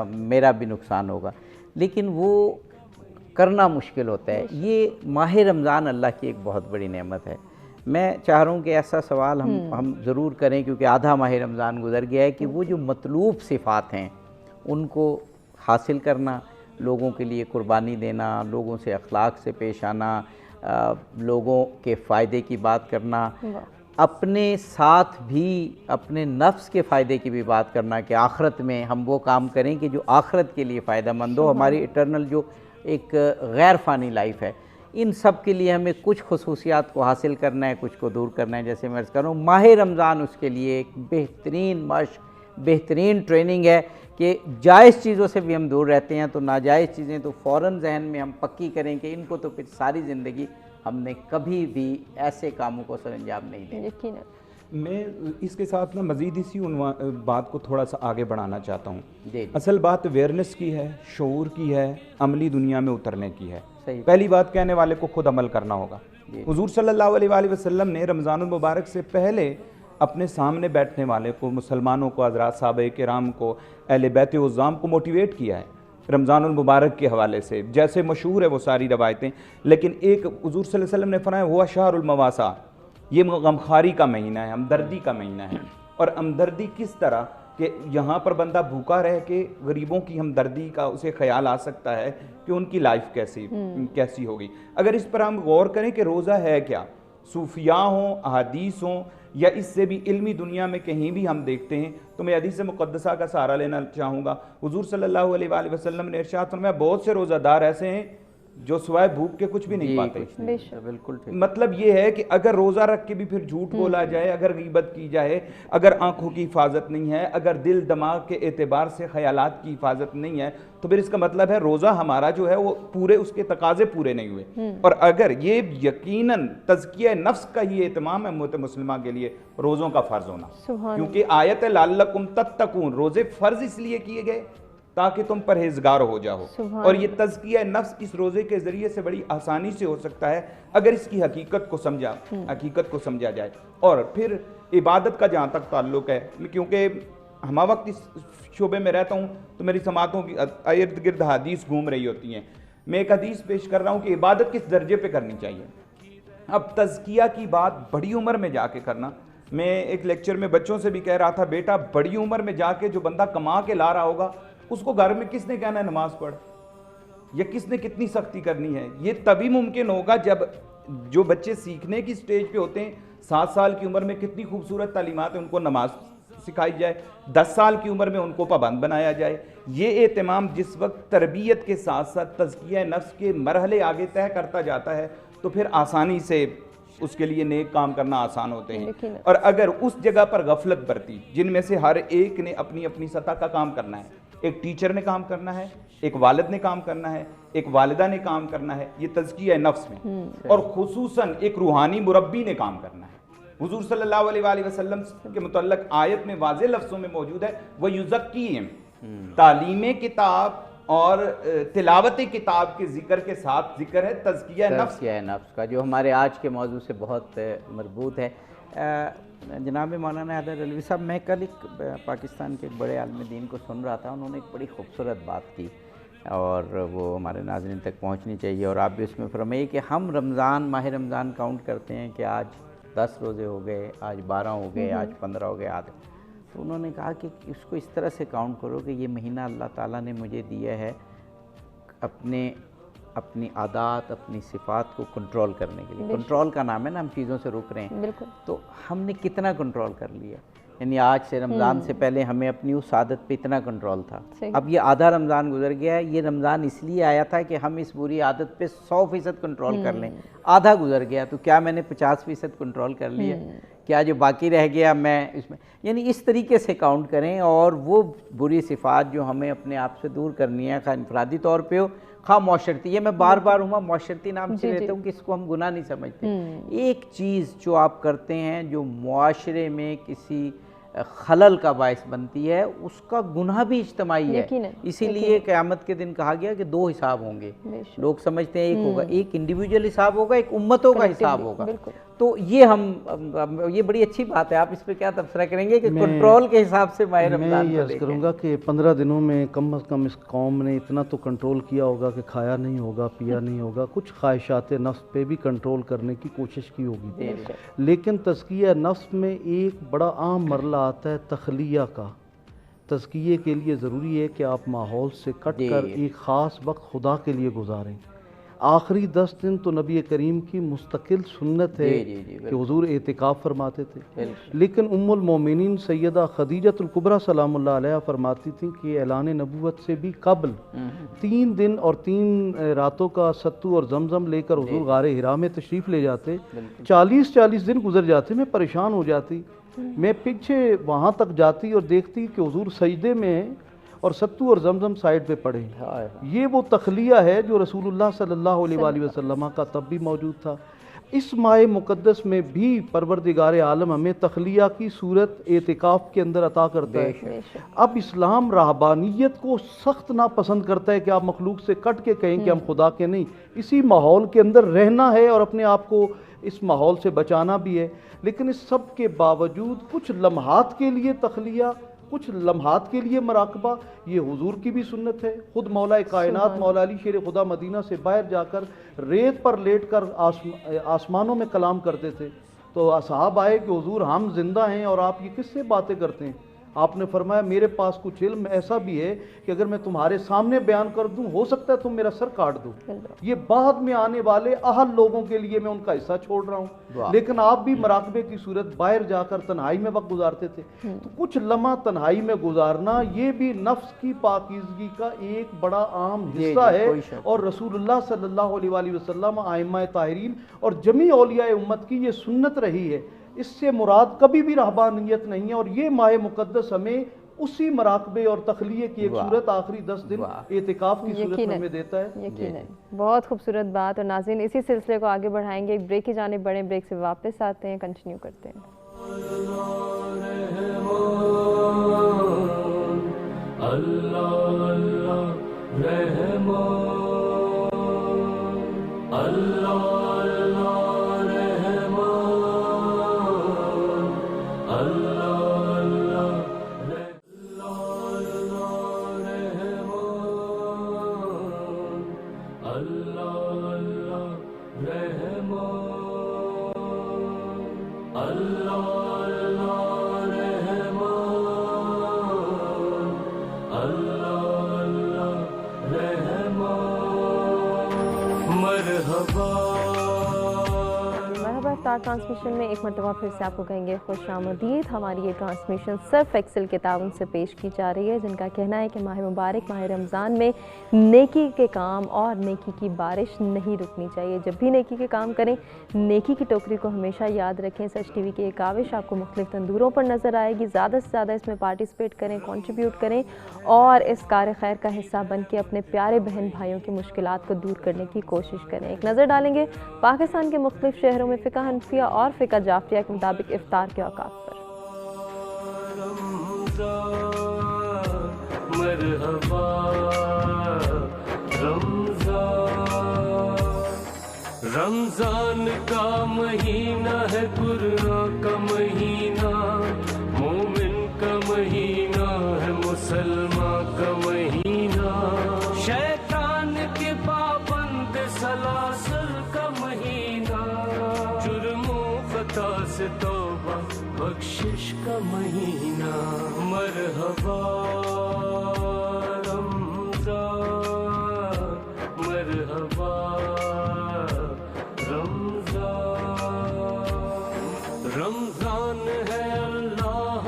میرا بھی نقصان ہوگا، لیکن وہ کرنا مشکل ہوتا ہے۔ یہ ماہ رمضان اللہ کی ایک بہت بڑی نعمت ہے۔ میں چاہ رہا ہوں کہ ایسا سوال ہم ضرور کریں، کیونکہ آدھا ماہ رمضان گزر گیا ہے، کہ وہ جو مطلوب صفات ہیں ان کو حاصل کرنا، لوگوں کے لیے قربانی دینا، لوگوں سے اخلاق سے پیش آنا، لوگوں کے فائدے کی بات کرنا، اپنے ساتھ بھی اپنے نفس کے فائدے کی بھی بات کرنا، کہ آخرت میں ہم وہ کام کریں کہ جو آخرت کے لیے فائدہ مند ہو، ہماری ایٹرنل جو ایک غیر فانی لائف ہے، ان سب کے لیے ہمیں کچھ خصوصیات کو حاصل کرنا ہے، کچھ کو دور کرنا ہے۔ جیسے میں عرض کر رہا ہوں، ماہ رمضان اس کے لیے ایک بہترین مشق، بہترین ٹریننگ ہے کہ جائز چیزوں سے بھی ہم دور رہتے ہیں، تو ناجائز چیزیں تو فوراً ذہن میں ہم پکی کریں کہ ان کو تو پھر ساری زندگی ہم نے کبھی بھی ایسے کاموں کو سر انجام نہیں دیں۔ یقیناً۔ میں اس کے ساتھ مزید اسی بات کو تھوڑا سا آگے بڑھانا چاہتا ہوں۔ جی اصل بات اویئرنیس کی ہے، شعور کی ہے، عملی دنیا میں اترنے کی ہے۔ صحیح۔ پہلی بات کہنے والے کو خود عمل کرنا ہوگا۔ حضور صلی اللہ علیہ وآلہ وسلم نے رمضان المبارک سے پہلے اپنے سامنے بیٹھنے والے کو، مسلمانوں کو، حضرات صحابہ کرام کو، اہل بیت عظام کو موٹیویٹ کیا ہے رمضان المبارک کے حوالے سے، جیسے مشہور ہے وہ ساری روایتیں، لیکن ایک حضور صلی اللہ علیہ وسلم نے فرمایا ہوا شہر المواسا، یہ غمخواری کا مہینہ ہے، ہمدردی کا مہینہ ہے۔ اور ہمدردی کس طرح کہ یہاں پر بندہ بھوکا رہ کے غریبوں کی ہمدردی کا اسے خیال آ سکتا ہے کہ ان کی لائف کیسی ہوگی۔ اگر اس پر ہم غور کریں کہ روزہ ہے کیا، صوفیاء ہوں، احادیث ہوں، یا اس سے بھی علمی دنیا میں کہیں بھی ہم دیکھتے ہیں، تو میں حدیث مقدسہ کا سہارا لینا چاہوں گا۔ حضور صلی اللہ علیہ وآلہ وسلم نے ارشاد فرمایا بہت سے روزہ دار ایسے ہیں جو سوائے بھوک کے کچھ بھی نہیں پاتے۔ بالکل ٹھیک۔ مطلب یہ ہے کہ اگر روزہ رکھ کے بھی پھر جھوٹ بولا جائے، اگر غیبت کی جائے، اگر آنکھوں کی حفاظت نہیں ہے، اگر دل دماغ کے اعتبار سے خیالات کی حفاظت نہیں ہے، تو پھر اس کا مطلب ہے روزہ ہمارا جو ہے وہ پورے اس کے تقاضے پورے نہیں ہوئے۔ اور اگر یہ یقیناً تزکیہ نفس کا ہی اہتمام ہے امت مسلمہ کے لیے، روزوں کا فرض ہونا، کیونکہ آیت لعلکم تتقون، روزے فرض اس لیے کیے گئے تاکہ تم پرہیزگار ہو جاؤ۔ اور یہ تزکیہ نفس اس روزے کے ذریعے سے بڑی آسانی سے ہو سکتا ہے اگر اس کی حقیقت کو سمجھا جائے۔ اور پھر عبادت کا جہاں تک تعلق ہے، کیونکہ ہما وقت اس شعبے میں رہتا ہوں تو میری سماعتوں کی ارد گرد حدیث گھوم رہی ہوتی ہیں، میں ایک حدیث پیش کر رہا ہوں کہ عبادت کس درجے پہ کرنی چاہیے۔ اب تزکیہ کی بات بڑی عمر میں جا کے کرنا، میں ایک لیکچر میں بچوں سے بھی کہہ رہا تھا، بیٹا بڑی عمر میں جا کے جو بندہ کما کے لا رہا ہوگا، اس کو گھر میں کس نے کہنا ہے نماز پڑھ، یا کس نے کتنی سختی کرنی ہے؟ یہ تبھی ممکن ہوگا جب جو بچے سیکھنے کی سٹیج پہ ہوتے ہیں، 7 سال کی عمر میں کتنی خوبصورت تعلیمات ہیں، ان کو نماز سکھائی جائے، 10 سال کی عمر میں ان کو پابند بنایا جائے۔ یہ اہتمام جس وقت تربیت کے ساتھ ساتھ تزکیہ نفس کے مرحلے آگے طے کرتا جاتا ہے تو پھر آسانی سے اس کے لیے نیک کام کرنا آسان ہوتے ہیں۔ اور اگر اس جگہ پر غفلت برتی، جن میں سے ہر ایک نے اپنی اپنی سطح کا کام کرنا ہے، ایک ٹیچر نے کام کرنا ہے، ایک والد نے کام کرنا ہے، ایک والدہ نے کام کرنا ہے، یہ تزکیہ نفس میں، اور خصوصاً ایک روحانی مربی نے کام کرنا ہے۔ حضور صلی اللہ علیہ وآلہ وسلم کے متعلق آیت میں واضح لفظوں میں موجود ہے وَيُزَكِّيهِمْ، تعلیم کتاب اور تلاوت کتاب کے ذکر کے ساتھ ذکر ہے تزکیہ نفس کا، جو ہمارے آج کے موضوع سے بہت مربوط ہے۔ جناب مولانا حیدر علوی صاحب، میں کل ایک پاکستان کے ایک بڑے عالم دین کو سن رہا تھا، انہوں نے ایک بڑی خوبصورت بات کی اور وہ ہمارے ناظرین تک پہنچنی چاہیے، اور آپ بھی اس میں فرمائیے کہ ہم ماہ رمضان کاؤنٹ کرتے ہیں کہ آج 10 روزے ہو گئے، آج 12 ہو گئے، آج 15 ہو گئے آدھے، تو انہوں نے کہا کہ اس کو اس طرح سے کاؤنٹ کرو کہ یہ مہینہ اللہ تعالیٰ نے مجھے دیا ہے اپنی عادات، اپنی صفات کو کنٹرول کرنے کے لیے۔ کنٹرول کا نام ہے نا، ہم چیزوں سے رک رہے ہیں، تو ہم نے کتنا کنٹرول کر لیا؟ یعنی آج سے رمضان سے پہلے ہمیں اپنی اس عادت پہ اتنا کنٹرول تھا. صحیح. اب یہ آدھا رمضان گزر گیا ہے. یہ رمضان اس لیے آیا تھا کہ ہم اس بری عادت پہ 100% کنٹرول کر لیں. آدھا گزر گیا تو کیا میں نے 50% کنٹرول کر لیا؟ کیا جو باقی رہ گیا میں اس میں، یعنی اس طریقے سے کاؤنٹ کریں. اور وہ بری صفات جو ہمیں اپنے آپ سے دور کرنی ہے، خواہ انفرادی طور پہ ہو خواہ معاشرتی. یہ میں بار بار معاشرتی نام سے لیتا ہوں کہ اس کو ہم گناہ نہیں سمجھتے. ایک چیز جو آپ کرتے ہیں جو معاشرے میں کسی خلل کا باعث بنتی ہے، اس کا گناہ بھی اجتماعی ہے. اسی لیے قیامت کے دن کہا گیا کہ 2 حساب ہوں گے. لوگ سمجھتے ہیں ایک ہوگا، ایک انڈیویجول حساب ہوگا، ایک امتوں کا حساب ہوگا. تو یہ یہ بڑی اچھی بات ہے. آپ اس پہ کیا تبصرہ کریں گے کہ کنٹرول کے حساب سے ماہ رمضان میں یہ عرض کروں گا کہ 15 دنوں میں کم از کم اس قوم نے اتنا تو کنٹرول کیا ہوگا کہ کھایا نہیں ہوگا، پیا نہیں ہوگا، کچھ خواہشات نفس پہ بھی کنٹرول کرنے کی کوشش کی ہوگی. لیکن تزکیہ نفس میں ایک بڑا عام مرحلہ آتا ہے تخلیہ کا. تزکیے کے لیے ضروری ہے کہ آپ ماحول سے کٹ کر ایک خاص وقت خدا کے لیے گزاریں. آخری 10 دن تو نبی کریم کی مستقل سنت ہے کہ حضور اعتکاف فرماتے تھے. لیکن ام المومنین سیدہ خدیجۃ الکبریٰ سلام اللہ علیہ فرماتی تھیں کہ اعلان نبوت سے بھی قبل 3 دن اور 3 راتوں کا ستو اور زمزم لے کر حضور غار حرا میں تشریف لے جاتے. 40 دن گزر جاتے. میں پریشان ہو جاتی. میں پیچھے وہاں تک جاتی اور دیکھتی کہ حضور سجدے میں اور ستو اور زمزم سائیڈ پہ پڑے. یہ وہ تخلیہ ہے جو رسول اللہ صلی اللہ علیہ وآلہ وسلم کا تب بھی موجود تھا. اس ماہ مقدس میں بھی پروردگار عالم ہمیں تخلیہ کی صورت اعتکاف کے اندر عطا کرتا ہے. اب اسلام رہبانیت کو سخت ناپسند کرتا ہے کہ آپ مخلوق سے کٹ کے کہیں کہ ہم خدا کے نہیں. اسی ماحول کے اندر رہنا ہے اور اپنے آپ کو اس ماحول سے بچانا بھی ہے. لیکن اس سب کے باوجود کچھ لمحات کے لیے تخلیہ، کچھ لمحات کے لیے مراقبہ، یہ حضور کی بھی سنت ہے. خود مولا کائنات مولا علی شیر خدا مدینہ سے باہر جا کر ریت پر لیٹ کر آسمانوں میں کلام کرتے تھے. تو اصحاب آئے کہ حضور ہم زندہ ہیں اور آپ یہ کس سے باتیں کرتے ہیں؟ آپ نے فرمایا میرے پاس کچھ علم ایسا بھی ہے کہ اگر میں تمہارے سامنے بیان کر دوں ہو سکتا ہے تم میرا سر کاٹ دو. یہ بعد میں آنے والے اہل لوگوں کے لیے میں ان کا حصہ چھوڑ رہا ہوں. لیکن آپ بھی مراقبے کی صورت باہر جا کر تنہائی میں وقت گزارتے تھے. تو کچھ لمحہ تنہائی میں گزارنا یہ بھی نفس کی پاکیزگی کا ایک بڑا عام حصہ ہے. اور رسول اللہ صلی اللہ علیہ وآلہ وسلم، ائمہ طاہرین اور جمیع اولیاء امت کی یہ سنت رہی ہے. اس سے مراد کبھی بھی رہبانیت نہیں ہے. اور یہ ماہ مقدس ہمیں اسی مراقبے اور تخلیہ کی ایک صورت آخری 10 دن اعتکاف کی صورت میں ہمیں دیتا ہے. یقیناً بہت خوبصورت بات. اور ناظرین اسی سلسلے کو آگے بڑھائیں گے. ایک بریک کی جانب بڑھیں، بریک سے واپس آتے ہیں، کنٹینیو کرتے ہیں. ٹرانسمیشن میں ایک مرتبہ پھر سے آپ کو کہیں گے خوش آمدید. ہماری یہ ٹرانسمیشن سرف ایکسل کے تعاون سے پیش کی جا رہی ہے، جن کا کہنا ہے کہ ماہ مبارک ماہ رمضان میں نیکی کے کام اور نیکی کی بارش نہیں رکنی چاہیے. جب بھی نیکی کے کام کریں نیکی کی ٹوکری کو ہمیشہ یاد رکھیں. سچ ٹی وی کی ایک کاوش آپ کو مختلف تندوروں پر نظر آئے گی. زیادہ سے زیادہ اس میں پارٹیسپیٹ کریں، کنٹریبیوٹ کریں اور اس کار خیر کا حصہ بن کے اپنے پیارے بہن بھائیوں کی مشکلات کو دور کرنے کی کوشش کریں. ایک نظر ڈالیں گے پاکستان کے مختلف شہروں میں فقہ حنفیہ اور فقہ جعفریہ کے مطابق افطار کے اوقات پر. مرحبا رمضان کا مہینہ ہے، قرآن کا مہینہ، مومن کا مہینہ ہے، مسلمان کا مہینہ، شیطان کے پابند سلاسل کا مہینہ، جرم و خطا سے توبہ بخشش کا مہینہ. مرحبا رمضان، مرحبا رمضان. رمضان ہے اللہ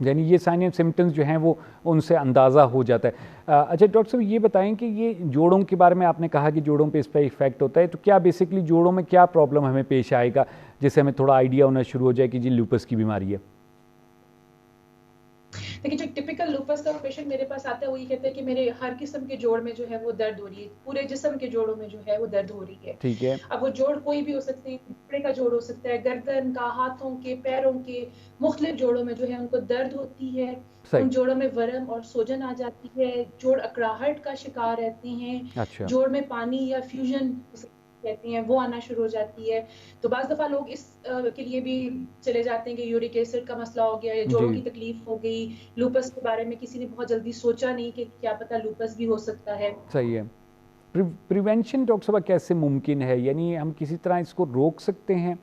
یعنی یہ سائن اینڈ سمٹمز جو ہیں وہ ان سے اندازہ ہو جاتا ہے۔ اچھا ڈاکٹر صاحب یہ بتائیں کہ یہ جوڑوں کے بارے میں آپ نے کہا کہ جوڑوں پہ اس پہ ایفیکٹ ہوتا ہے، تو کیا بیسکلی جوڑوں میں کیا پرابلم ہمیں پیش آئے گا جس سے ہمیں تھوڑا آئیڈیا ہونا شروع ہو جائے کہ جی لوپس کی بیماری ہے؟ دیکھیے جو ٹپیکل لوپس کا پیشنٹ میرے پاس آتا ہے وہ یہ کہتا ہے کہ میرے ہر قسم کے جوڑ میں جو ہے وہ درد ہو رہی ہے، پورے جسم کے جوڑوں میں جو ہے وہ درد ہو رہی ہے۔ ٹھیک ہے، اب وہ جوڑ کوئی بھی ہو سکتے ہیں، کپڑے کا جوڑ ہو سکتا ہے، گردن کا، ہاتھوں کے، پیروں کے، مختلف جوڑوں میں جو ہے ان کو درد ہوتی ہے، ان جوڑوں میں ورم اور سوجن آ جاتی ہے، جوڑ اکڑاہٹ کا شکار رہتے ہیں، جوڑ میں پانی یا فیوژن کہتے ہیں وہ آنا شروع ہو جاتی ہے۔ تو بعض دفعہ لوگ اس کے لیے بھی چلے جاتے ہیں کہ یورک ایسڈ کا مسئلہ ہو گیا یا جوڑوں کی تکلیف ہو گئی، لوپس کے بارے میں کسی نے بہت جلدی سوچا نہیں کہ کیا پتہ لوپس بھی ہو سکتا ہے۔ صحیح ہے۔ پریونشن ڈاکٹر صاحب کیسے ممکن ہے، یعنی ہم کسی طرح اس کو روک سکتے ہیں؟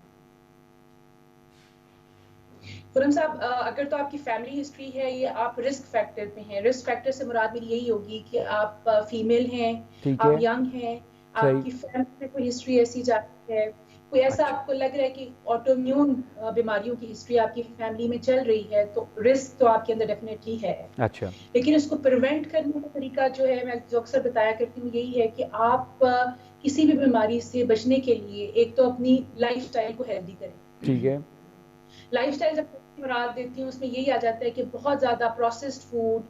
خرم صاحب اگر تو آپ کی فیملی ہسٹری ہے یا آپ رسک فیکٹر پہ ہیں، رسک فیکٹر سے مراد میری یہی ہوگی کہ آپ فیمیل ہیں، آپ ینگ ہیں، آپ کی فیملی میں کوئی ہسٹری ایسی جاتی ہے، کوئی ایسا آپ کو لگ رہا ہے کہ آٹو امیون بیماریوں کی ہسٹری آپ کی فیملی میں چل رہی ہے، تو رسک تو آپ کے اندر ڈیفینیٹلی ہے۔ اچھا، لیکن اس کو پریونٹ کرنے کا طریقہ جو ہے میں جو اکثر بتایا کرتی ہوں یہی ہے کہ آپ کسی بھی بیماری سے بچنے کے لیے ایک تو اپنی لائف سٹائل کو ہیلدی کریں۔ ٹھیک ہے، لائف سٹائل جب مراد دیتی ہوں اس میں یہی آ جاتا ہے کہ بہت زیادہ پروسیسڈ فوڈ،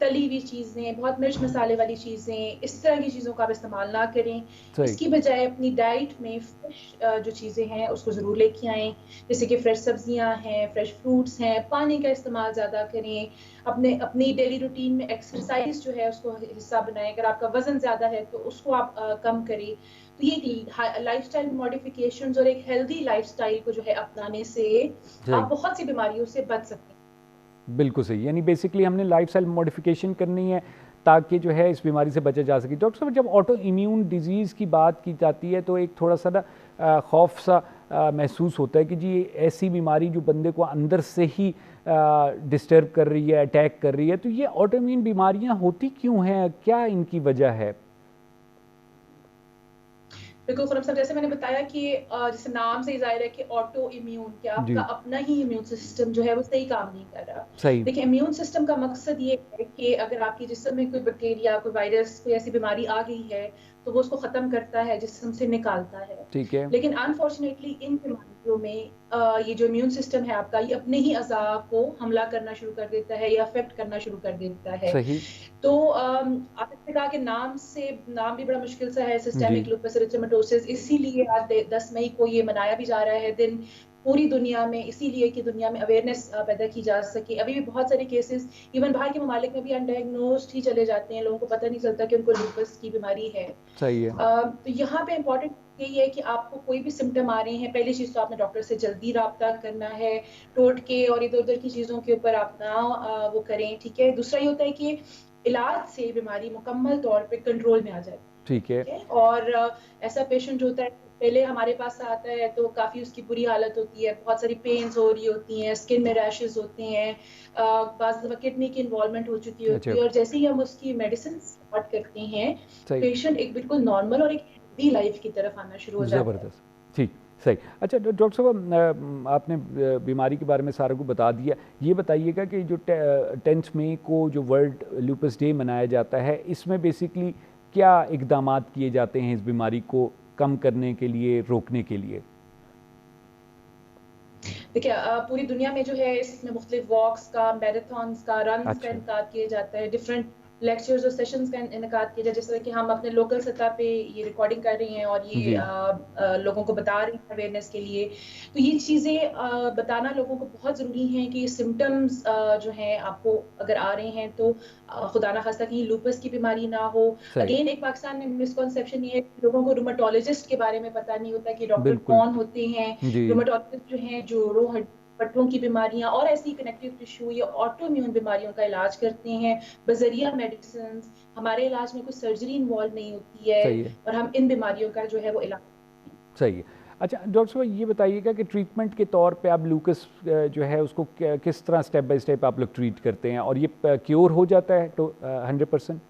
تلی ہوئی چیزیں، بہت مرچ مسالے والی چیزیں، اس طرح کی چیزوں کا آپ استعمال نہ کریں۔ اس کی بجائے اپنی ڈائٹ میں فریش جو چیزیں ہیں اس کو ضرور لے کے آئیں، جیسے کہ فریش سبزیاں ہیں، فریش فروٹس ہیں، پانی کا استعمال زیادہ کریں، اپنی ڈیلی روٹین میں ایکسرسائز جو ہے اس کو حصہ بنائیں۔ اگر آپ کا وزن زیادہ ہے تو اس کو آپ کم کریں۔ تو یہ لائف سٹائل موڈیفیکیشنز اور ایک ہیلدی لائف سٹائل کو جو ہے اپنانے سے آپ بہت سی بیماریوں سے بچ سکتے ہیں۔ بالکل صحیح، یعنی بیسکلی ہم نے لائف سٹائل موڈیفیکیشن کرنی ہے تاکہ جو ہے اس بیماری سے بچا جا سکے۔ ڈاکٹر صاحب جب آٹو امیون ڈیزیز کی بات کی جاتی ہے تو ایک تھوڑا سا نا خوف سا محسوس ہوتا ہے کہ جی ایسی بیماری جو بندے کو اندر سے ہی ڈسٹرب کر رہی ہے، اٹیک کر رہی ہے، تو یہ آٹو امیون بیماریاں ہوتی کیوں ہیں، کیا ان کی وجہ ہے؟ بالکل خرم صاحب، جیسے میں نے بتایا کہ جیسے نام سے ہی ظاہر ہے کہ آٹو امیون، کہ آپ کا اپنا ہی امیون سسٹم جو ہے وہ صحیح کام نہیں کر رہا۔ دیکھیں امیون سسٹم کا مقصد یہ ہے کہ اگر آپ کے جسم میں کوئی بیکٹیریا، کوئی وائرس، کوئی ایسی بیماری آ گئی ہے تو وہ اس کو ختم کرتا ہے، جسم سے نکالتا ہے۔ ٹھیک ہے، لیکن انفارچونیٹلی ان بیماریوں میں یہ جو امیون سسٹم ہے آپ کا، یہ اپنے ہی اعضاء کو حملہ کرنا شروع کر دیتا ہے یا افیکٹ کرنا شروع کر دیتا ہے۔ تو آپ نے کہا کہ نام بھی بڑا مشکل سا ہے، سسٹمک لوپس ایریتھمیٹوسس، اسی لیے آج 10 مئی کو یہ منایا بھی جا رہا ہے دن پوری دنیا میں، اسی لیے کہ دنیا میں اویئرنیس پیدا کی جا سکے۔ ابھی بھی بہت سارے کیسز ایون باہر کے ممالک میں بھی انڈائگنوزڈ ہی چلے جاتے ہیں، لوگوں کو پتہ نہیں چلتا کہ ان کو لوپس کی بیماری ہے۔ صحیح ہے، تو یہاں پہ امپورٹنٹ یہی ہے کہ آپ کو کوئی بھی سمٹم آ رہے ہیں، پہلی چیز تو آپ نے ڈاکٹر سے جلدی رابطہ کرنا ہے، ٹوٹکے اور ادھر ادھر کی چیزوں کے اوپر آپ نہ وہ کریں، ٹھیک ہے۔ دوسرا یہ ہوتا ہے کہ علاج سے بیماری مکمل طور پہ کنٹرول میں آ جائے، ٹھیک ہے۔ اور ایسا پیشنٹ ہوتا ہے پہلے ہمارے پاس آتا ہے تو کافی اس کی بری حالت ہوتی ہے، بہت ساری پینز ہو رہی ہوتی ہیں، اسکن میں ریشز ہوتے ہیں، بعض دفعہ کڈنی کی انوالومنٹ ہو چکی ہوتی ہے، اور جیسے ہی ہم اس کی میڈیسن اسٹارٹ کرتے ہیں پیشنٹ ایک بالکل نارمل اور ایک ہیلدی لائف کی طرف آنا شروع ہو جاتا ہے۔ زبردست، ٹھیک، صحیح۔ اچھا ڈاکٹر صاحب آپ نے بیماری کے بارے میں سارا کو بتا دیا، یہ بتائیے گا کہ جو 10 مئی کو جو ورلڈ لوپس ڈے منایا جاتا ہے اس میں بیسکلی کیا اقدامات کیے جاتے ہیں اس بیماری کو کم کرنے کے لیے، روکنے کے لیے؟ دیکھیں پوری دنیا میں جو ہے اس میں مختلف واکس کا، میراتھنز کا، رنز کا انعقاد کیا جاتا ہے، ڈفرینٹ لیکچرز اور سیشنز کا انعقاد کیا جائے، جس طرح کہ ہم اپنے لوکل سطح پہ یہ ریکارڈنگ کر رہی ہیں اور یہ لوگوں کو بتا رہی ہیں اویئرنیس کے لیے۔ تو یہ چیزیں بتانا لوگوں کو بہت ضروری ہیں کہ یہ سمٹمز جو ہیں آپ کو اگر آ رہے ہیں تو خدا نخواستہ کہیں لوپس کی بیماری نہ ہو۔ اگین ایک پاکستان میں مسکنسیپشن یہ ہے کہ لوگوں کو روماٹولوجسٹ کے بارے میں پتہ نہیں ہوتا کہ ڈاکٹر کون ہوتے ہیں۔ روماٹولوجسٹ جو ہیں جوڑوں پٹھوں کی بیماریاں اور ایسی کنیکٹیو ٹیشو یا آٹو امیون بیماریوں کا علاج کرتے ہیں بذریعہ میڈیسنز۔ ہمارے علاج میں کوئی سرجری انوالو نہیں ہوتی ہے اور ہم ان بیماریوں کا جو ہے وہ علاج۔ صحیح ہے۔ اچھا ڈاکٹر صاحب یہ بتائیے گا کہ ٹریٹمنٹ کے طور پہ آپ لوکس جو ہے اس کو کس طرح سٹیپ بائی سٹیپ آپ لوگ ٹریٹ کرتے ہیں، اور یہ کیور ہو جاتا ہے تو 100%؟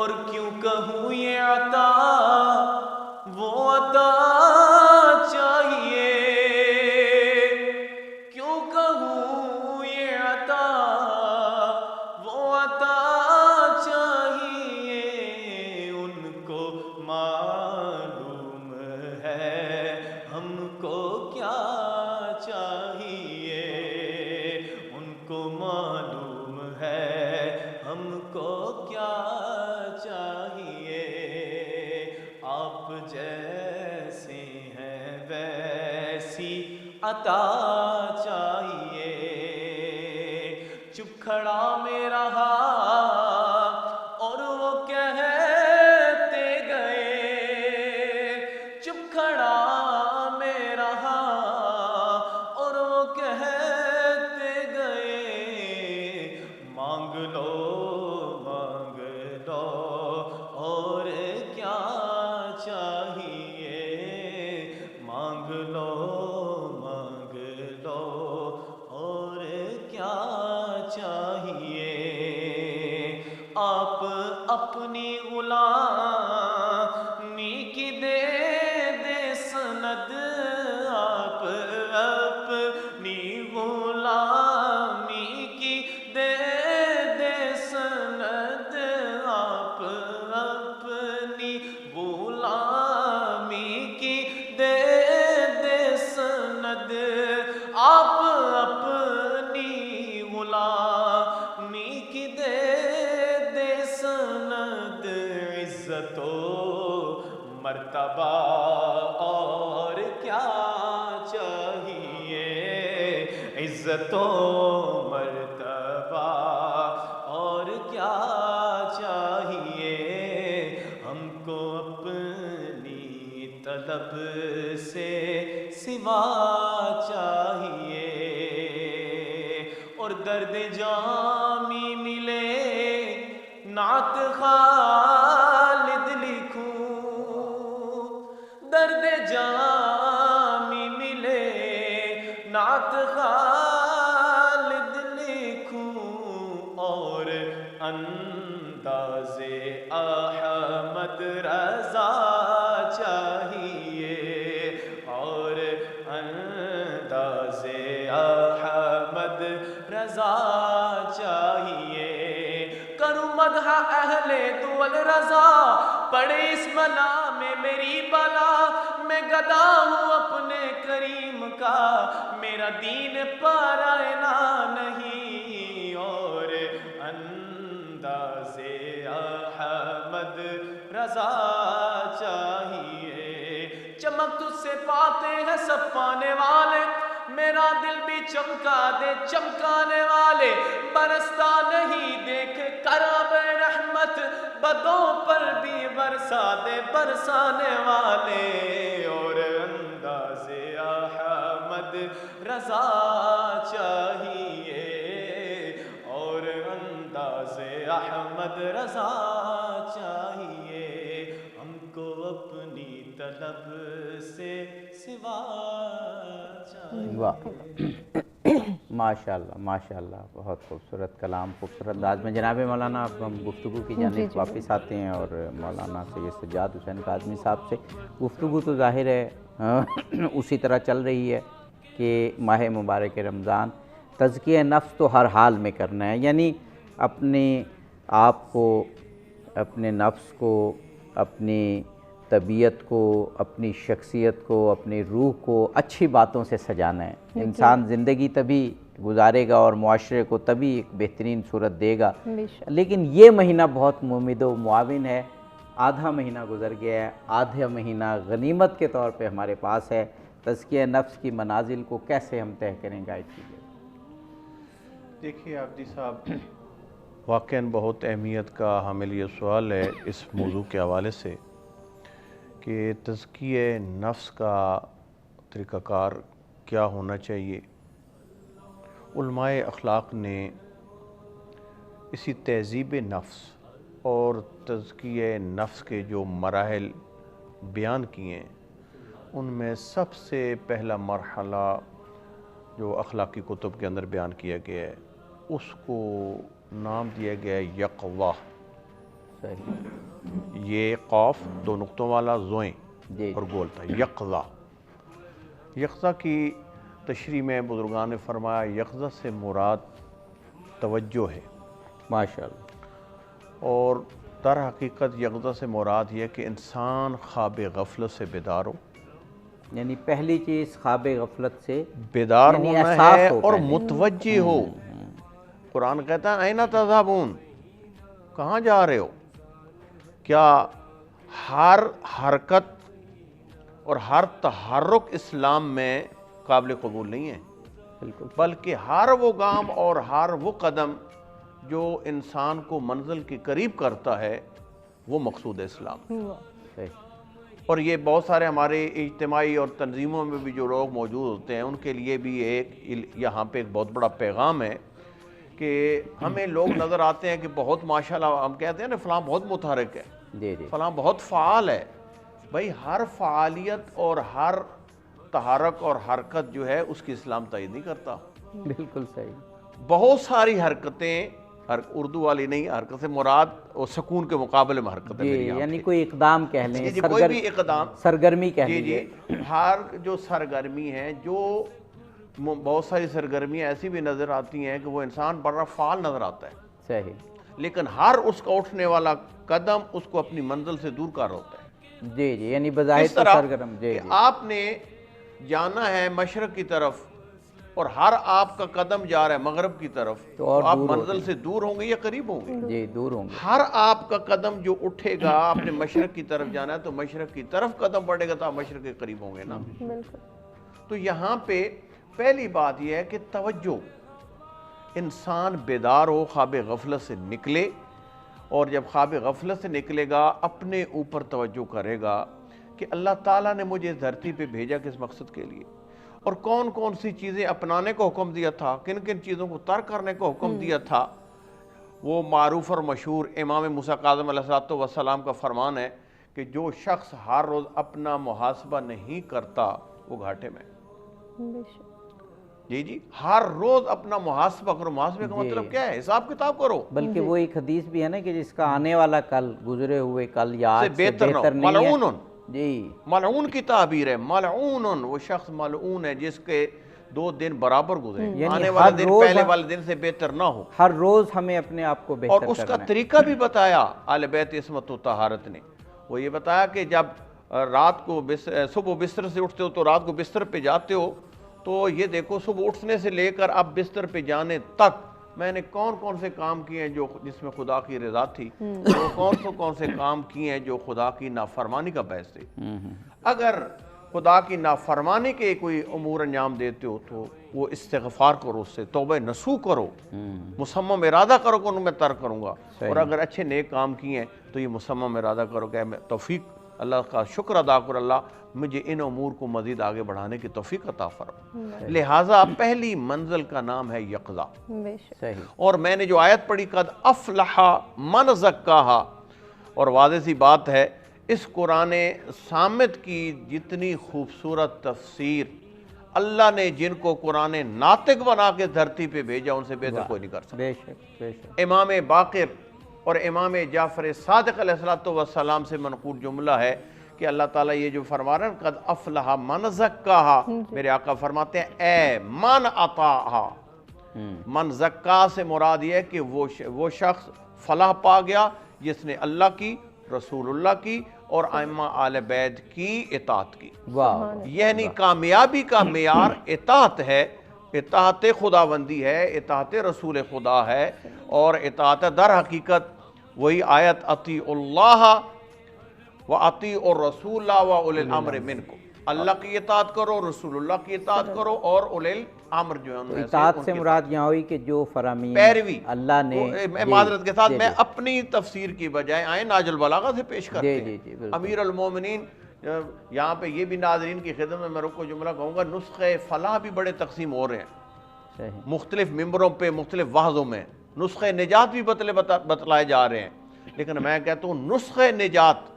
اور کیوں کہوں یہ عطا وہ عطا چاہیے، کیوں کہوں یہ عطا وہ عطا چاہیے، ان کو معلوم ہے ہم کو کیا چاہیے، ان کو معلوم ہے ہم کو کیا چاہیے، آپ جیسے ہیں ویسی عطا چاہیے، چپ کھڑا میں رہا اور وہ کہتے گئے، چپ کھڑا میں رہا اور وہ کہتے گئے، مانگ لو اور کیا چاہیے، مانگ لو اور کیا چاہیے، آپ اپنی غلامی کی دے دے سند، آپ اپنی غلامی کی دے دے سند، آپ اپنی غلامی کی دے دے سند، آپ اپنی غلامی کی دے دے سند، عزت و مرتبہ اور کیا چاہیے، عزت و مرتبہ اور کیا چاہیے، ہم کو اپنی طلب سے سوا چاہیے، اور درد جامی ملے نعت خالد لکھوں، درد جامی ملے نعت خالد لکھوں، اور انداز احمد رضا چاہیے، اور انداز احمد رضا چاہیے، کروں مدح اہل دول رضا، پڑے اس بلا میں میری بلا، میں گدا ہوں اپنے کریم کا، میرا دین پرائنا نہیں، اور انداز احمد رضا چاہیے، چمک تجھ سے پاتے ہیں سب پانے والے، میرا دل بھی چمکا دے چمکانے والے، برستا نہیں دیکھ کرب رحمت، بدوں پر بھی برسا دے برسانے والے، اور انداز احمد رضا چاہیے، اور انداز احمد رضا چاہیے، ہم کو اپنی طلب سے سوا چاہیے۔ واہ ماشاءاللہ ماشاءاللہ، بہت خوبصورت کلام، خوبصورت انداز میں۔ جناب مولانا اب ہم گفتگو کی جانب واپس آتے ہیں، اور مولانا سید سجاد حسین کاظمی صاحب سے گفتگو تو ظاہر ہے اسی طرح چل رہی ہے کہ ماہ مبارک رمضان تزکیہ نفس تو ہر حال میں کرنا ہے، یعنی اپنے آپ کو، اپنے نفس کو، اپنی طبیعت کو، اپنی شخصیت کو، اپنی روح کو اچھی باتوں سے سجانا ہے۔ انسان زندگی تبھی گزارے گا اور معاشرے کو تبھی ایک بہترین صورت دے گا، لیکن یہ مہینہ بہت ممید و معاون ہے، آدھا مہینہ گزر گیا ہے، آدھا مہینہ غنیمت کے طور پہ ہمارے پاس ہے، تزکیہ نفس کی منازل کو کیسے ہم طے کریں، گائیڈ کیجیے۔ دیکھیے عابدی صاحب، واقعاً بہت اہمیت کا حامل یہ سوال ہے اس موضوع کے حوالے سے کہ تزکیہ نفس کا طریقہ کار کیا ہونا چاہیے۔ علماء اخلاق نے اسی تہذیب نفس اور تزکیہ نفس کے جو مراحل بیان کیے ہیں، ان میں سب سے پہلا مرحلہ جو اخلاقی کتب کے اندر بیان کیا گیا ہے، اس کو نام دیا گیا ہے یقظہ، صحیح. یہ قوف دو نقطوں والا زوئیں جی اور گول تھا. یقظہ. یقظہ کی تشریح میں بزرگان نے فرمایا یقظہ سے مراد توجہ ہے، ماشاء اللہ. اور در حقیقت یقظہ سے مراد یہ کہ انسان خواب غفلت سے بیدار ہو. یعنی پہلی چیز خواب غفلت سے بیدار یعنی ہونا احساس ہے ہو اور پہلے. متوجہ ہو. قرآن کہتا ہے اینا تذہبون، کہاں جا رہے ہو؟ کیا ہر حرکت اور ہر تحرک اسلام میں قابل قبول نہیں ہے؟ بالکل. بلکہ ہر وہ گام اور ہر وہ قدم جو انسان کو منزل کے قریب کرتا ہے وہ مقصود ہے اسلام. صحیح. اور یہ بہت سارے ہمارے اجتماعی اور تنظیموں میں بھی جو لوگ موجود ہوتے ہیں ان کے لیے بھی ایک یہاں پہ ایک بہت بڑا پیغام ہے کہ ہمیں لوگ نظر آتے ہیں کہ بہت ماشاءاللہ ہم کہتے ہیں نا فلاں بہت متحرک ہے، جی جی. فلاں بہت فعال ہے. بھائی ہر فعالیت اور ہر تحرک اور حرکت جو ہے اس کی اسلام تائید نہیں کرتا. بالکل صحیح. بہت ساری حرکتیں، اردو والی نہیں، حرکت سے مراد اور سکون کے مقابلے میں حرکت ہے جی میری یہاں یعنی پہ. کوئی اقدام کہہ لیں، جی کوئی بھی اقدام، سرگرمی کہہ جی لیجیے. جی ہر جو سرگرمی ہے، جو بہت ساری سرگرمیاں ایسی بھی نظر آتی ہیں کہ وہ انسان بڑا فعال نظر آتا ہے، صحیح. لیکن ہر اس کا اٹھنے والا قدم اس کو اپنی منزل سے دور کر ہوتا ہے. جی جی یعنی بظاہر اس تو طرح سرگرم. جی کہ جی. آپ نے جانا ہے مشرق کی طرف اور ہر آپ کا قدم جا رہا ہے مغرب کی طرف، تو اور تو آپ دور ہو منزل سے دور ہوں گے یا قریب ہوں گے؟ جی دور ہوں گے. ہر آپ کا قدم جو اٹھے گا، آپ نے مشرق کی طرف جانا ہے تو مشرق کی طرف قدم بڑھے گا تو آپ مشرق کے قریب ہوں گے نا. بالکل. تو یہاں پہ پہلی بات یہ ہے کہ توجہ، انسان بیدار ہو، خواب غفلت سے نکلے، اور جب خواب غفلت سے نکلے گا اپنے اوپر توجہ کرے گا کہ اللہ تعالیٰ نے مجھے اس دھرتی پہ بھیجا کس مقصد کے لیے، اور کون کون سی چیزیں اپنانے کو حکم دیا تھا، کن کن چیزوں کو ترک کرنے کو حکم دیا تھا. وہ معروف اور مشہور امام موسیٰ کاظم علیہ السلام کا فرمان ہے کہ جو شخص ہر روز اپنا محاسبہ نہیں کرتا وہ گھاٹے میں. جی جی ہر روز اپنا محاسبہ کرو. محاسبے کا مطلب کیا ہے؟ حساب کتاب کرو. بلکہ وہ ایک حدیث بھی ہے نا کہ جس کا آنے والا کل گزرے ہوئے کل یا آج سے بہتر بہتر نہ ہو. نہیں ہے. ملعون، جی ملعون کی تعبیر ہے. ملعون وہ شخص ملعون ہے جس کے 2 دن برابر گزرے، یعنی آنے ہر والا دن روز پہلے والے دن سے بہتر نہ ہو. ہر روز ہمیں اپنے آپ کو بہتر اور کرنا اس کا ہے. طریقہ بھی بتایا اہل بیت عصمت و طہارت نے. وہ یہ بتایا کہ جب رات کو صبح بستر سے اٹھتے ہو تو رات کو بستر پہ جاتے ہو تو یہ دیکھو صبح اٹھنے سے لے کر اب بستر پہ جانے تک میں نے کون کون سے کام کیے ہیں جو جس میں خدا کی رضا تھی، اور کون سے کام کیے ہیں جو خدا کی نافرمانی کا باعث تھے. اگر خدا کی نافرمانی کے کوئی امور انجام دیتے ہو تو وہ استغفار کرو، اس سے توبہ نصوح کرو، مصمم ارادہ کرو کہ ان میں ترک کروں گا. اور اگر اچھے نیک کام کیے ہیں تو یہ مصمم ارادہ کرو کہ میں توفیق اللہ کا شکر ادا کر، اللہ مجھے ان امور کو مزید آگے بڑھانے کی توفیق عطا فرما. لہٰذا پہلی منزل کا نام ہے یقظہ. صحیح. اور میں نے جو آیت پڑھی قد افلح من زکاہا، اور واضح سی بات ہے اس قرآن صامت کی جتنی خوبصورت تفسیر اللہ نے جن کو قرآن ناطق بنا کے دھرتی پہ بھیجا ان سے بہتر کوئی نہیں کر سکتا. بے شک بے شک. امام باقر اور امام جعفر صادق علیہ السلام سے منقول جملہ ہے کہ اللہ تعالیٰ یہ جو فرما رہے ہیں قد افلح من زکاہا، میرے آقا فرماتے ہیں اے من عطاہا. من زکا سے مراد یہ ہے کہ وہ شخص فلاح پا گیا جس نے اللہ کی، رسول اللہ کی اور ائمہ آل بیت کی اطاعت کی. یعنی کامیابی کا معیار اطاعت ہے، اطاعت خداوندی ہے، اطاعت رسول خدا ہے، اور اطاعت در حقیقت وہی آیت اطیعوا اللہ واطیعوا الرسول واولی الامر منکم. اللہ کی اطاعت کرو، رسول اللہ کی اطاعت کرو، اور اولی الامر جو ہے ان میں اطاعت سے مراد یہاں ہوئی کہ جو فرامین پیروی اللہ نے. میں معذرت کے ساتھ میں اپنی تفسیر کی بجائے آئے ناج البلاغہ سے پیش کرتے ہیں. امیر المومنین یہاں پہ یہ بھی ناظرین کی خدمت میں میں رکو جملہ کہوں گا، نسخے فلاح بھی بڑے تقسیم ہو رہے ہیں مختلف ممبروں پہ، مختلف واحدوں میں. نسخے نجات بھی بتلائے جا رہے ہیں، لیکن میں کہتا ہوں نسخے نجات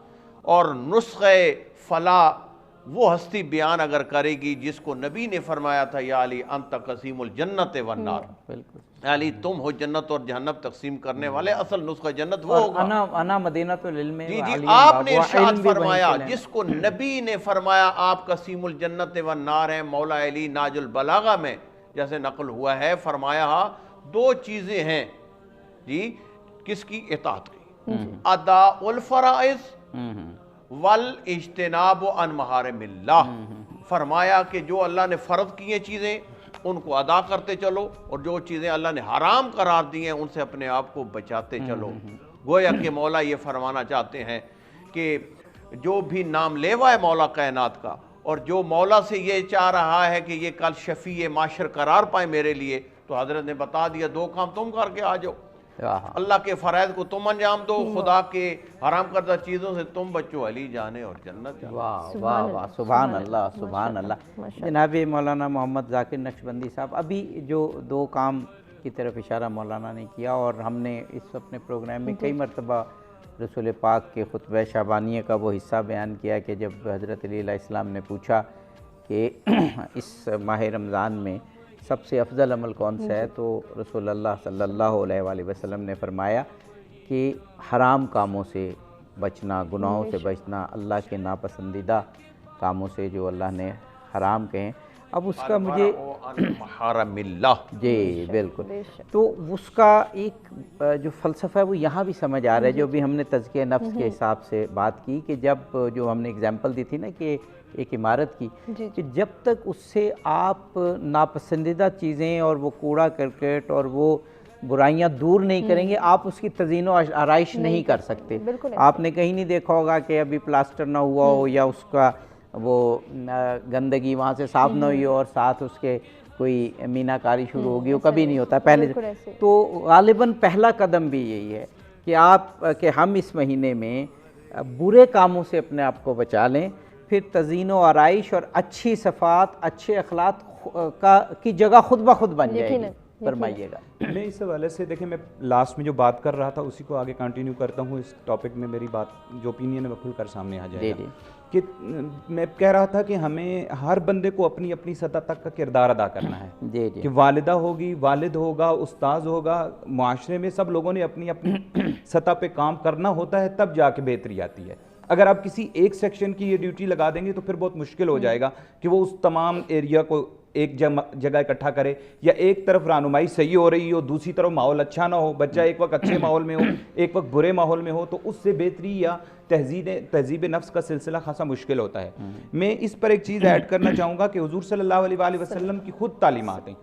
اور نسخے فلاح وہ ہستی بیان اگر کرے گی جس کو نبی نے فرمایا تھا یا علی انت قسیم الجنت والنار. علی تم ہو جنت اور جہنم تقسیم کرنے والے، اصل نسخہ جنت وہ ہوگا۔ انا مدینۃ العلم، جی جی، آپ نے ارشاد فرمایا جس کو نبی نے فرمایا آپ قسیم الجنت والنار ہیں، مولا علی ناج البلاغہ میں جیسے نقل ہوا ہے، فرمایا دو چیزیں ہیں جی کس کی؟ اطاعت کی، اداء الفرائض والاجتناب عن محارم اللہ۔ فرمایا کہ جو اللہ نے فرض کیے چیزیں ان کو ادا کرتے چلو، اور جو چیزیں اللہ نے حرام قرار دی ہیں ان سے اپنے آپ کو بچاتے چلو۔ گویا کہ مولا یہ فرمانا چاہتے ہیں کہ جو بھی نام لیوا ہے مولا کائنات کا، اور جو مولا سے یہ چاہ رہا ہے کہ یہ کل شفیع معاشر قرار پائے میرے لیے، تو حضرت نے بتا دیا دو کام تم کر کے آ جاؤ، اللہ کے فرائض کو تم انجام دو، خدا کے حرام کردہ چیزوں سے تم بچو، علی جانے اور جنت جانے۔ واہ واہ واہ، سبحان اللہ سبحان اللہ۔ جناب مولانا محمد ذاکر نقشبندی صاحب، ابھی جو دو کام کی طرف اشارہ مولانا نے کیا، اور ہم نے اس اپنے پروگرام میں کئی مرتبہ رسول پاک کے خطبہ شعبانیہ کا وہ حصہ بیان کیا کہ جب حضرت علی علیہ السلام نے پوچھا کہ اس ماہ رمضان میں سب سے افضل عمل کون سا ہے، تو رسول اللہ صلی اللہ علیہ وآلہ وسلم نے فرمایا کہ حرام کاموں سے بچنا، گناہوں سے بچنا، اللہ کے ناپسندیدہ کاموں سے جو اللہ نے حرام کہیں۔ اب اس کا مجھے محارم اللہ، جی بالکل، تو اس کا ایک جو فلسفہ ہے وہ یہاں بھی سمجھ آ رہا ہے، جو بھی ہم نے تزکیہ نفس کے حساب سے بات کی کہ جب جو ہم نے اگزامپل دی تھی نا کہ ایک عمارت کی، کہ جب تک اس سے آپ ناپسندیدہ چیزیں اور وہ کوڑا کرکٹ اور وہ برائیاں دور نہیں کریں گے، آپ اس کی تزئین و آرائش نہیں کر سکتے۔ آپ نے کہیں نہیں دیکھا ہوگا کہ ابھی پلاسٹر نہ ہوا ہو یا اس کا وہ گندگی وہاں سے صاف نہ ہوئی ہو اور ساتھ اس کے کوئی مینہ کاری شروع ہوگی، وہ کبھی نہیں ہوتا پہلے۔ تو غالباً پہلا قدم بھی یہی ہے کہ ہم اس مہینے میں برے کاموں سے اپنے آپ کو بچا لیں، پھر تزئین و آرائش اور اچھی صفات، اچھے اخلاق کی جگہ خود بخود بن جائے گی۔ فرمائیے گا۔ میں اس حوالے سے دیکھیں، میں لاسٹ میں جو بات کر رہا تھا اسی کو آگے کنٹینیو کرتا ہوں، اس ٹاپک میں میری بات جو اوپینین ہے وہ کھل کر سامنے آ جائے گا۔ کہ میں کہہ رہا تھا کہ ہمیں ہر بندے کو اپنی اپنی سطح تک کا کردار ادا کرنا ہے، کہ والدہ ہوگی، والد ہوگا، استاذ ہوگا، معاشرے میں سب لوگوں نے اپنی اپنی سطح پہ کام کرنا ہوتا ہے، تب جا کے بہتری آتی ہے۔ اگر آپ کسی ایک سیکشن کی یہ ڈیوٹی لگا دیں گے تو پھر بہت مشکل ہو جائے گا کہ وہ اس تمام ایریا کو ایک جگہ اکٹھا کرے، یا ایک طرف رہنمائی صحیح ہو رہی ہو، دوسری طرف ماحول اچھا نہ ہو، بچہ ایک وقت اچھے ماحول میں ہو، ایک وقت برے ماحول میں ہو، تو اس سے بہتری یا تہذیب نفس کا سلسلہ خاصا مشکل ہوتا ہے۔ میں اس پر ایک چیز ایڈ کرنا چاہوں گا کہ حضور صلی اللہ علیہ وآلہ وسلم کی خود تعلیمات ہیں،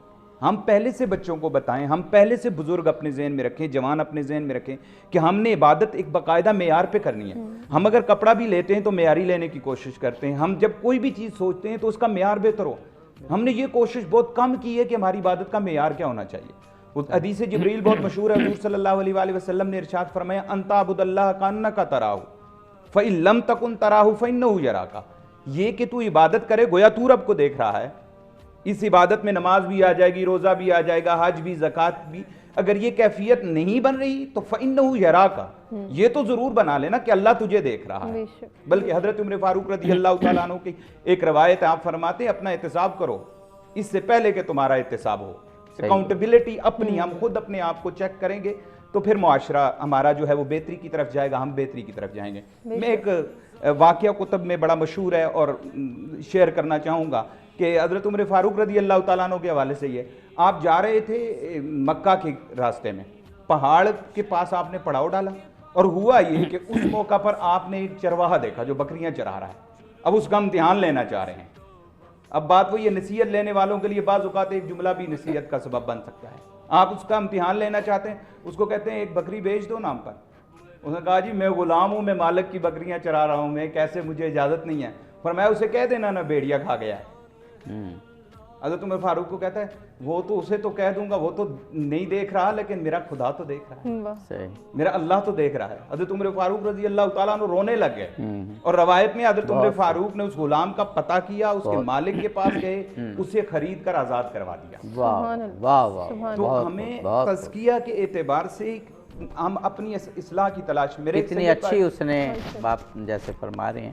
ہم پہلے سے بچوں کو بتائیں، ہم پہلے سے بزرگ اپنے ذہن میں رکھیں، جوان اپنے ذہن میں رکھیں کہ ہم نے عبادت ایک باقاعدہ معیار پہ کرنی ہے۔ ہم اگر کپڑا بھی لیتے ہیں تو معیاری لینے کی کوشش کرتے ہیں، ہم جب کوئی بھی چیز سوچتے ہیں تو اس کا معیار بہتر ہو۔ ہم نے یہ کوشش بہت کم کی ہے کہ ہماری عبادت کا معیار کیا ہونا چاہیے۔ حدیث جبریل بہت مشہور ہے، حضور صلی اللہ علیہ وآلہ وسلم نے ارشاد فرمایا ان تعبد اللہ کانک تراہ فإن لم تکن تراہ فإنہ یراک، یہ کہ تو عبادت کرے گویا تو رب کو دیکھ رہا ہے۔ اس عبادت میں نماز بھی آ جائے گی، روزہ بھی آ جائے گا، حج بھی، زکوٰۃ بھی۔ اگر یہ کیفیت نہیں بن رہی تو فإنہ یراک، یہ تو ضرور بنا لینا کہ اللہ تجھے دیکھ رہا ہے۔ بلکہ حضرت عمر فاروق رضی اللہ تعالیٰ عنہ کی ایک روایت آپ فرماتے ہیں اپنا احتساب کرو اس سے پہلے کہ تمہارا احتساب ہو۔ اکاؤنٹیبلٹی اپنی، ہم خود اپنے آپ کو چیک کریں گے تو پھر معاشرہ ہمارا جو ہے وہ بہتری کی طرف جائے گا، ہم بہتری کی طرف جائیں گے۔ میں ایک واقعہ کتب میں بڑا مشہور ہے اور شیئر کرنا چاہوں گا کہ حضرت عمر فاروق رضی اللہ تعالیٰ عنہ کے حوالے سے یہ، آپ جا رہے تھے مکہ کے راستے میں، پہاڑ کے پاس آپ نے پڑاؤ ڈالا، اور ہوا یہ کہ اس موقع پر آپ نے ایک چرواہا دیکھا جو بکریاں چرا رہا ہے۔ اب اس کا امتحان لینا چاہ رہے ہیں۔ اب بات وہ یہ، نصیحت لینے والوں کے لیے بعض اوقات ایک جملہ بھی نصیحت کا سبب بن سکتا ہے۔ آپ اس کا امتحان لینا چاہتے ہیں، اس کو کہتے ہیں ایک بکری بیچ دو نام پر۔ اس نے کہا جی میں غلام ہوں، میں مالک کی بکریاں چرا رہا ہوں، میں کیسے، مجھے اجازت نہیں ہے۔ فرمایا اسے کہہ دینا نا بھیڑیا کھا گیا ہے۔ حضرت عمر فاروق کو کہتا ہے وہ تو اسے تو کہہ دوں گا، وہ تو نہیں دیکھ رہا، لیکن میرا خدا تو دیکھ رہا ہے، میرا اللہ تو دیکھ رہا ہے۔ حضرت عمر فاروق رضی اللہ تعالیٰ عنہ رونے لگ گئے، اور روایت میں حضرت عمر فاروق نے اس غلام کا پتہ کیا، اس کے مالک کے پاس گئے، اسے خرید کر آزاد کروا دیا۔ تو ہمیں تزکیہ کے اعتبار سے ہم اپنی اصلاح کی تلاش میں، اتنی اچھی اس نے باپ جیسے فرما رہے ہیں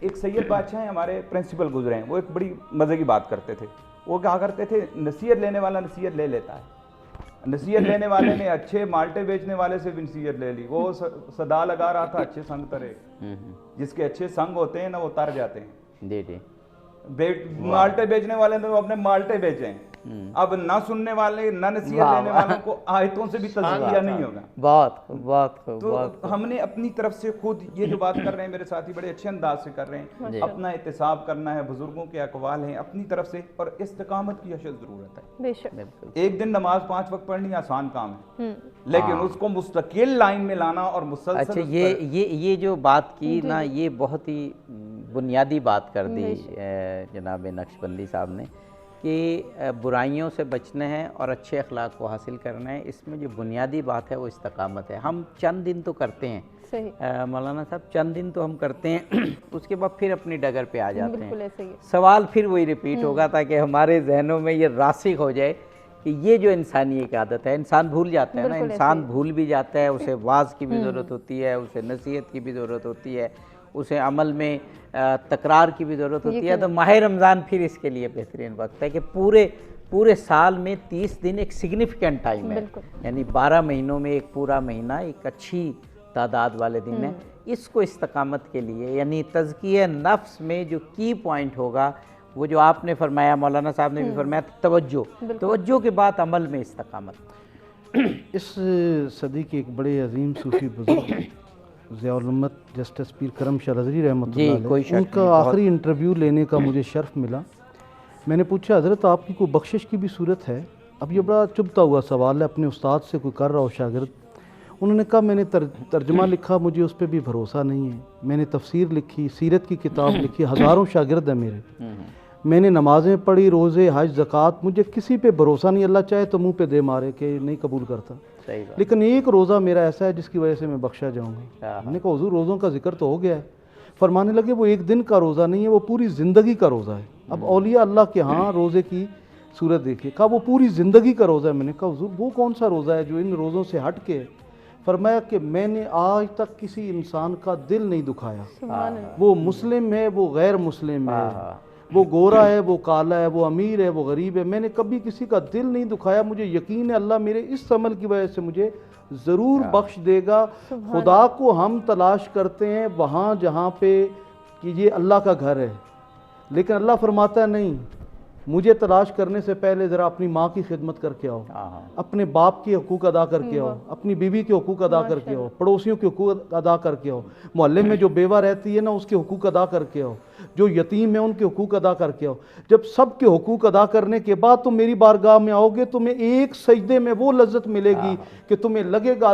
ایک سید بادشاہ ہیں ہمارے پرنسپل گزرے ہیں, وہ ایک بڑی مزے کی بات کرتے تھے. وہ کہا کرتے تھے نصیحت لینے والا نصیحت لے لیتا ہے. نصیحت لینے والے نے اچھے مالٹے بیچنے والے سے بھی نصیحت لے لی. وہ صدا لگا رہا تھا اچھے سنگ ترے, جس کے اچھے سنگ ہوتے ہیں نا وہ تر جاتے ہیں. جی جی. مالٹے بیچنے والے نے اپنے مالٹے بیچے ہیں. اب نہ سننے والے نہ نصیحت لینے والوں کو آیتوں سے بھی تزکیہ نہیں ہوگا. بہت بہت. تو ہم نے اپنی طرف سے خود یہ جو بات کر رہے ہیں میرے ساتھی بڑے اچھے انداز سے کر رہے ہیں, اپنا احتساب کرنا ہے, بزرگوں کے اقوال ہیں اپنی طرف سے, اور استقامت کی اشد ضرورت ہے. بے شک. ایک دن نماز 5 وقت پڑھنی آسان کام ہے, لیکن اس کو مستقل لائن میں لانا اور مسلسل. اچھا یہ جو بات کی نا, یہ بہت ہی بنیادی بات کر دی جناب نقشبندی صاحب نے کہ برائیوں سے بچنا ہے اور اچھے اخلاق کو حاصل کرنا ہے. اس میں جو بنیادی بات ہے وہ استقامت ہے. ہم چند دن تو کرتے ہیں مولانا صاحب, چند دن تو ہم کرتے ہیں, اس کے بعد پھر اپنی ڈگر پہ آ جاتے ہیں. سوال پھر وہی ریپیٹ ہوگا تاکہ ہمارے ذہنوں میں یہ راسخ ہو جائے کہ یہ جو انسانی ایک عادت ہے, انسان بھول جاتا ہے نا, انسان بھول بھی جاتا ہے, اسے واعظ کی بھی ضرورت ہوتی ہے, اسے نصیحت کی بھی ضرورت ہوتی ہے, اسے عمل میں تکرار کی بھی ضرورت ہوتی ہے. تو ماہ رمضان پھر اس کے لیے بہترین وقت ہے کہ پورے سال میں 30 دن ایک سگنیفیکنٹ ٹائم ہے, یعنی 12 مہینوں میں ایک پورا مہینہ ایک اچھی تعداد والے دن ہیں. اس کو استقامت کے لیے یعنی تزکیہ نفس میں جو کی پوائنٹ ہوگا وہ جو آپ نے فرمایا, مولانا صاحب نے بھی فرمایا, توجہ کے بعد عمل میں استقامت. اس صدی کے ایک بڑے عظیم صوفی بزرگ ضیاء الامت جسٹس پیر کرم شاہ رضوی رحمۃ اللہ علیہ, ان کا آخری انٹرویو لینے کا مجھے شرف ملا. میں نے پوچھا حضرت آپ کی کوئی بخشش کی بھی صورت ہے؟ اب یہ بڑا چبھتا ہوا سوال ہے, اپنے استاد سے کوئی کر رہا ہو شاگرد. انہوں نے کہا میں نے ترجمہ لکھا, مجھے اس پہ بھی بھروسہ نہیں ہے. میں نے تفسیر لکھی, سیرت کی کتاب لکھی, ہزاروں شاگرد ہیں میرے. میں نے نمازیں پڑھی, روزے, حج, زکوٰۃ, مجھے کسی پہ بھروسہ نہیں. اللہ چاہے تو منہ پہ دے مارے کہ نہیں قبول کرتا, لیکن ایک روزہ میرا ایسا ہے جس کی وجہ سے میں بخشا جاؤں گا. ہم نے کہا حضور روزوں کا ذکر تو ہو گیا ہے. فرمانے لگے وہ ایک دن کا روزہ نہیں ہے, وہ پوری زندگی کا روزہ ہے. اب اولیاء اللہ کے ہاں روزے کی صورت دیکھیے. کہا وہ پوری زندگی کا روزہ ہے. میں نے کہا حضور وہ کون سا روزہ ہے جو ان روزوں سے ہٹ کے؟ فرمایا کہ میں نے آج تک کسی انسان کا دل نہیں دکھایا, وہ مسلم ہے, وہ غیر مسلم ہے, وہ گورا ہے, وہ کالا ہے, وہ امیر ہے, وہ غریب ہے, میں نے کبھی کسی کا دل نہیں دکھایا. مجھے یقین ہے اللہ میرے اس عمل کی وجہ سے مجھے ضرور بخش دے گا. خدا کو ہم تلاش کرتے ہیں وہاں جہاں پہ کہ یہ اللہ کا گھر ہے, لیکن اللہ فرماتا ہے نہیں, مجھے تلاش کرنے سے پہلے ذرا اپنی ماں کی خدمت کر کے آؤ, اپنے باپ کے حقوق ادا کر کے آؤ, اپنی بیوی کے حقوق ادا کر کے آؤ, پڑوسیوں کے حقوق ادا کر کے آؤ, محلے میں جو بیوہ رہتی ہے نا اس کے حقوق ادا کر کے آؤ, جو یتیم ہے ان کے حقوق ادا کر کے آؤ. جب سب کے حقوق ادا کرنے کے بعد تم میری بارگاہ میں آؤ گے, تمہیں ایک سجدے میں وہ لذت ملے گی کہ تمہیں لگے گا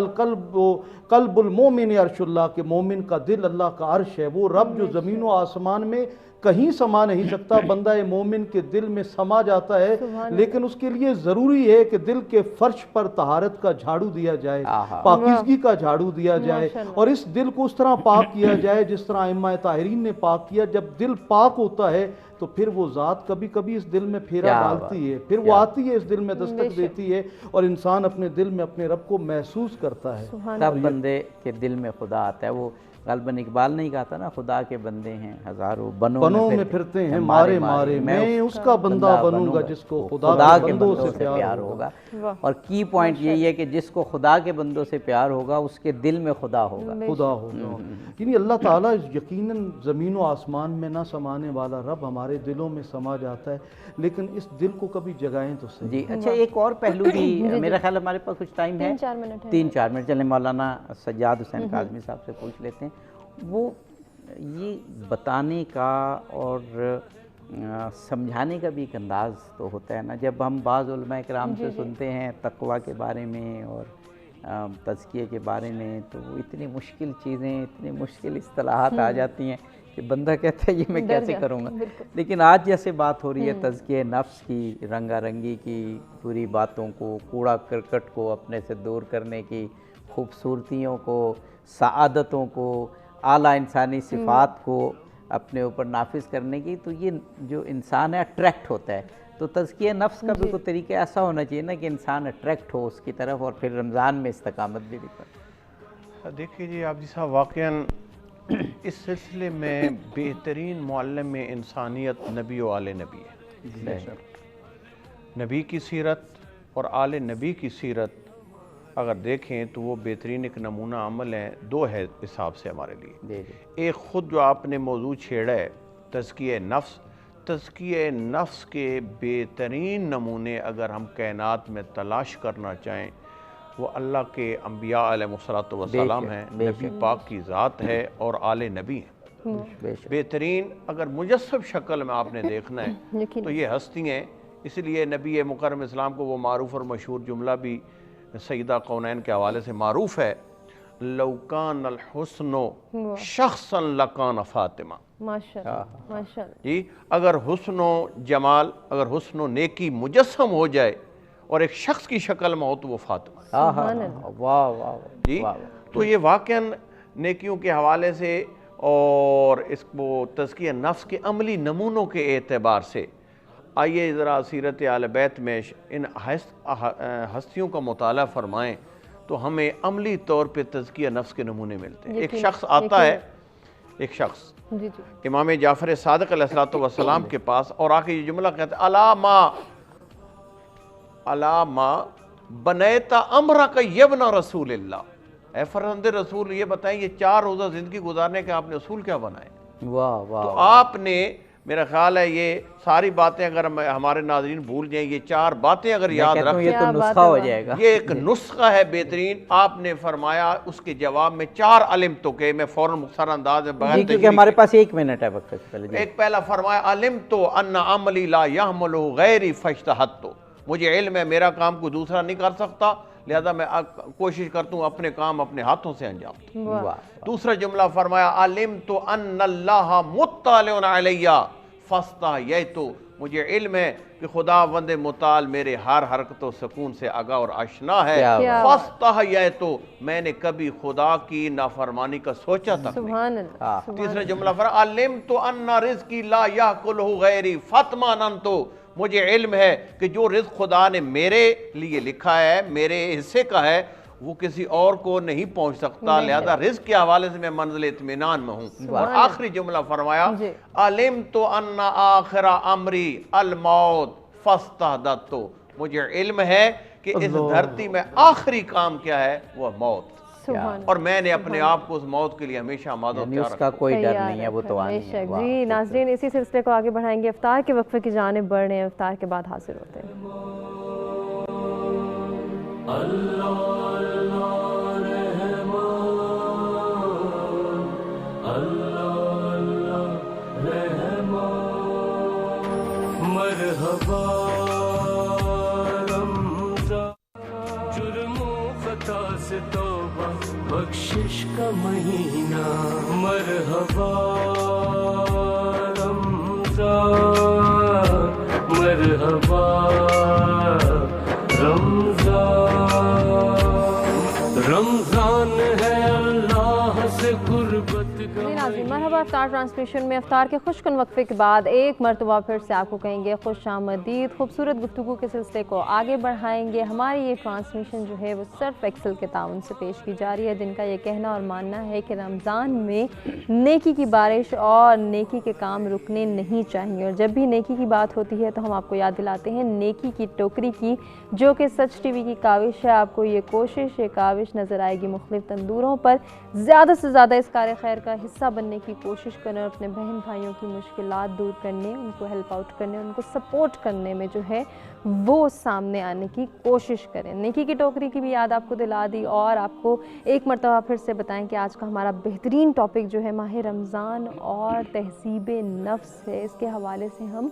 قلب المومن عرش اللہ, کہ مومن کا دل اللہ کا عرش ہے. وہ رب جو زمین و آسمان میں کہیں سما نہیں سکتا, بندہ مومن کے دل میں سما جاتا ہے, لیکن اس کے لیے ضروری ہے کہ دل کے فرش پر طہارت کا جھاڑو دیا جائے, پاکیزگی کا جھاڑو دیا جائے, اور اس دل کو اس طرح پاک کیا جائے جس طرح ائمہ طاہرین نے پاک کیا. جب دل پاک ہوتا ہے تو پھر وہ ذات کبھی کبھی اس دل میں پھیرا ڈالتی ہے, پھر وہ آتی ہے اس دل میں دستک دیتی ہے, اور انسان اپنے دل میں اپنے رب کو محسوس کرتا ہے. تب بندے کے دل میں خدا آتا ہے. وہ غالباً اقبال نہیں کہا تھا نا, خدا کے بندے ہیں ہزاروں بنوں میں پھرتے ہیں مارے مارے, میں اس کا بندہ بنوں گا جس کو خدا کے بندوں سے پیار ہوگا. اور کی پوائنٹ یہی ہے کہ جس کو خدا کے بندوں سے پیار ہوگا اس کے دل میں خدا ہوگا. یعنی اللہ تعالیٰ یقیناً زمین و آسمان میں نہ سمانے والا رب ہمارے دلوں میں سما جاتا ہے, لیکن اس دل کو کبھی جگائیں تو صحیح. جی اچھا, ایک اور پہلو بھی میرا خیال ہمارے پاس کچھ ٹائم ہے, 3-4 منٹ. چلیں مولانا سجاد حسین کاظمی صاحب سے پوچھ لیتے ہیں. وہ یہ بتانے کا اور سمجھانے کا بھی ایک انداز تو ہوتا ہے نا. جب ہم بعض علماء کرام سے سنتے ہیں تقویٰ کے بارے میں اور تزکیے کے بارے میں, تو وہ اتنی مشکل چیزیں, اتنی مشکل اصطلاحات آ جاتی ہیں کہ بندہ کہتا ہے یہ میں کیسے کروں گا. لیکن آج جیسے بات ہو رہی ہے تزکیے نفس کی, رنگا رنگی کی, پوری باتوں کو, کوڑا کرکٹ کو اپنے سے دور کرنے کی, خوبصورتیوں کو, سعادتوں کو, اعلیٰ انسانی صفات کو اپنے اوپر نافذ کرنے کی, تو یہ جو انسان ہے اٹریکٹ ہوتا ہے. تو تزکیہ نفس کا بھی کوئی طریقہ ایسا ہونا چاہیے نا کہ انسان اٹریکٹ ہو اس کی طرف, اور پھر رمضان میں استقامت بھی دکھائے. دیکھیے جی آپ جی صاحب، واقعاً اس سلسلے میں بہترین معلم انسانیت نبی و آل نبی ہے. نبی کی سیرت اور آل نبی کی سیرت اگر دیکھیں تو وہ بہترین ایک نمونہ عمل ہے. دو ہے حساب سے ہمارے لیے. ایک خود جو آپ نے موضوع چھیڑا ہے تزکیہ نفس، تزکیہ نفس کے بہترین نمونے اگر ہم کائنات میں تلاش کرنا چاہیں وہ اللہ کے انبیاء علیہ السلام ہیں، نبی پاک کی ذات ہے اور آل نبی ہیں. بہترین اگر مجسم شکل میں آپ نے دیکھنا ہے تو یہ ہستی ہیں. اس لیے نبی مکرم اسلام کو وہ معروف اور مشہور جملہ بھی سیدہ کونین کے حوالے سے معروف ہے، لو کان الحسن شخصا لکان فاطمہ. ماشاءاللہ جی اگر حسن و جمال، اگر حسن و نیکی مجسم ہو جائے اور ایک شخص کی شکل میں ہو تو وہ فاطمہ. جی تو یہ واقعاً نیکیوں کے حوالے سے اور اس کو تزکیہ نفس کے عملی نمونوں کے اعتبار سے آئیے ذرا سیرت اہل بیت میں ان ہستیوں کا مطالعہ فرمائیں تو ہمیں عملی طور پہ تزکیہ نفس کے نمونے ملتے ہیں. ایک شخص آتا ہے، ایک شخص امام جعفر صادق علیہ السلام کے پاس اور آ کے یہ جملہ کہتا ہے الا ما بنیتا امرک یبن رسول اللہ. اے فرزند رسول یہ بتائیں یہ 4 روزہ زندگی گزارنے کے آپ نے اصول کیا بنائے؟ تو آپ نے میرا خیال ہے یہ ساری باتیں اگر ہمارے ناظرین بھول جائیں، یہ 4 باتیں اگر یاد رکھیں یہ تو نسخہ ہو جائے گا. یہ ایک نسخہ ہے بہترین. آپ نے فرمایا اس کے جواب میں 4 علم تو کہ میں فوراً مختصر انداز میں بغیر کیونکہ ہمارے پاس 1 منٹ ہے وقت سے پہلے. ایک پہلا فرمایا علم تو ان عملی لا یحمل غیری فاجتہدت. مجھے علم ہے میرا کام کوئی دوسرا نہیں کر سکتا، لہذا میں کوشش کرتا ہوں اپنے کام اپنے ہاتھوں سے انجام دوں. دوسرا جملہ فرمایا علمت ان اللہ مطلع علیہ فاستحییت. مجھے علم ہے کہ خداوند متعال میرے ہر حرکت و سکون سے آگاہ اور آشنا ہے. فاستحییت، میں نے کبھی خدا کی نافرمانی کا سوچا تک نہیں. تیسرا جملہ فرمایا علمت ان رزقی لا یاکلہ غیری فاطمئننت. مجھے علم ہے کہ جو رزق خدا نے میرے لیے لکھا ہے، میرے حصے کا ہے، وہ کسی اور کو نہیں پہنچ سکتا، لہذا رزق کے حوالے سے میں منزل اطمینان میں ہوں. اور آخری جملہ فرمایا علمت ان آخر امری الموت فاستحدثت. مجھے علم ہے کہ اس دھرتی میں آخری کام کیا ہے، وہ موت، اور میں نے اپنے آپ کو اس موت کے لیے ہمیشہ آمادہ یعنی اس کا کوئی ڈر نہیں ہے، وہ تو آنی ہے. جی ناظرین اسی سلسلے کو آگے بڑھائیں گے. افطار کے وقفے کی جانب بڑھ رہے ہیں، افطار کے بعد حاصل ہوتے ہیں. مرحبا رمضان، جرم و خطا سے توبہ بخشش کا مہینہ. مرحبا رمضان، مرحبا رمضان ہے اللہ سے قربت کا. جی ناظرین مرحبا. افطار ٹرانسمیشن میں افطار کے خوش کن وقفے کے بعد ایک مرتبہ پھر سے آپ کو کہیں گے خوش آمدید. خوبصورت گفتگو کے سلسلے کو آگے بڑھائیں گے. ہماری یہ ٹرانسمیشن جو ہے وہ صرف ایکسل کے تعاون سے پیش کی جا رہی ہے، جن کا یہ کہنا اور ماننا ہے کہ رمضان میں نیکی کی بارش اور نیکی کے کام رکنے نہیں چاہیے. اور جب بھی نیکی کی بات ہوتی ہے تو ہم آپ کو یاد دلاتے ہیں نیکی کی ٹوکری کی، جو کہ سچ ٹی وی کی کاوش ہے. آپ کو یہ کوشش، یہ کاوش نظر آئے گی مختلف تندوروں پر. زیادہ سے زیادہ اس کار خیر کا حصہ بننے کی کوشش کریں اور اپنے بہن بھائیوں کی مشکلات دور کرنے، ان کو ہیلپ آؤٹ کرنے، ان کو سپورٹ کرنے میں جو ہے وہ سامنے آنے کی کوشش کریں. نیکی کی ٹوکری کی بھی یاد آپ کو دلا دی اور آپ کو ایک مرتبہ پھر سے بتائیں کہ آج کا ہمارا بہترین ٹاپک جو ہے ماہ رمضان اور تہذیب نفس ہے. اس کے حوالے سے ہم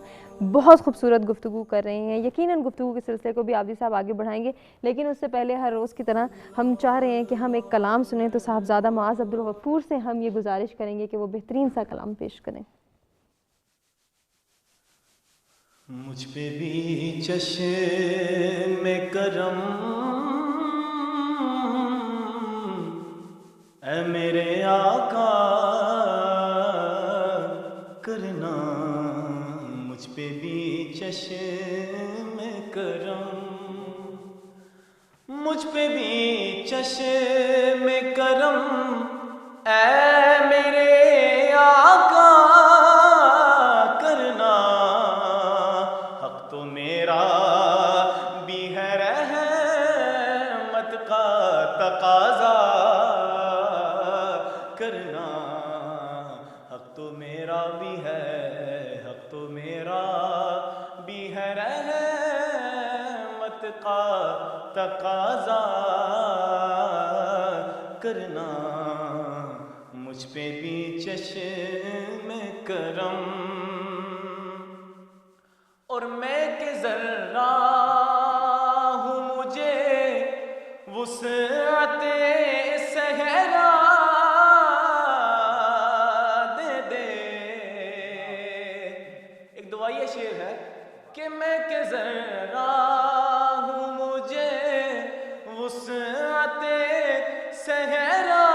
بہت خوبصورت گفتگو کر رہے ہیں. یقیناً گفتگو کے سلسلے کو بھی عابدی صاحب آگے بڑھائیں گے، لیکن اس سے پہلے ہر روز کی طرح ہم چاہ رہے ہیں کہ ہم ایک کلام سنیں. تو صاحبزادہ معاذ عبدالغفور سے ہم یہ گزارش کریں گے کہ وہ بہترین سا کلام پیش کریں. مجھ پہ بھی چشم کرم اے میرے آقا کرنا، مجھ پہ بھی چشم کرم، مجھ مجھ پہ بھی چشم کرم اے میرے آقا کرنا، حق تو میرا بھی ہے رحمت کا تقاضا کرنا، حق تو میرا بھی ہے، حق تو میرا بھی ہے رحمت کا تقاضا کرنا، مجھ پہ بھی چشم کرم، اور میں کہ ذرہ ہوں مجھے وسعت صحرا دے دے، ایک دعائیہ شعر ہے کہ میں کہ ذرہ ہوں مجھے وسعت صحرا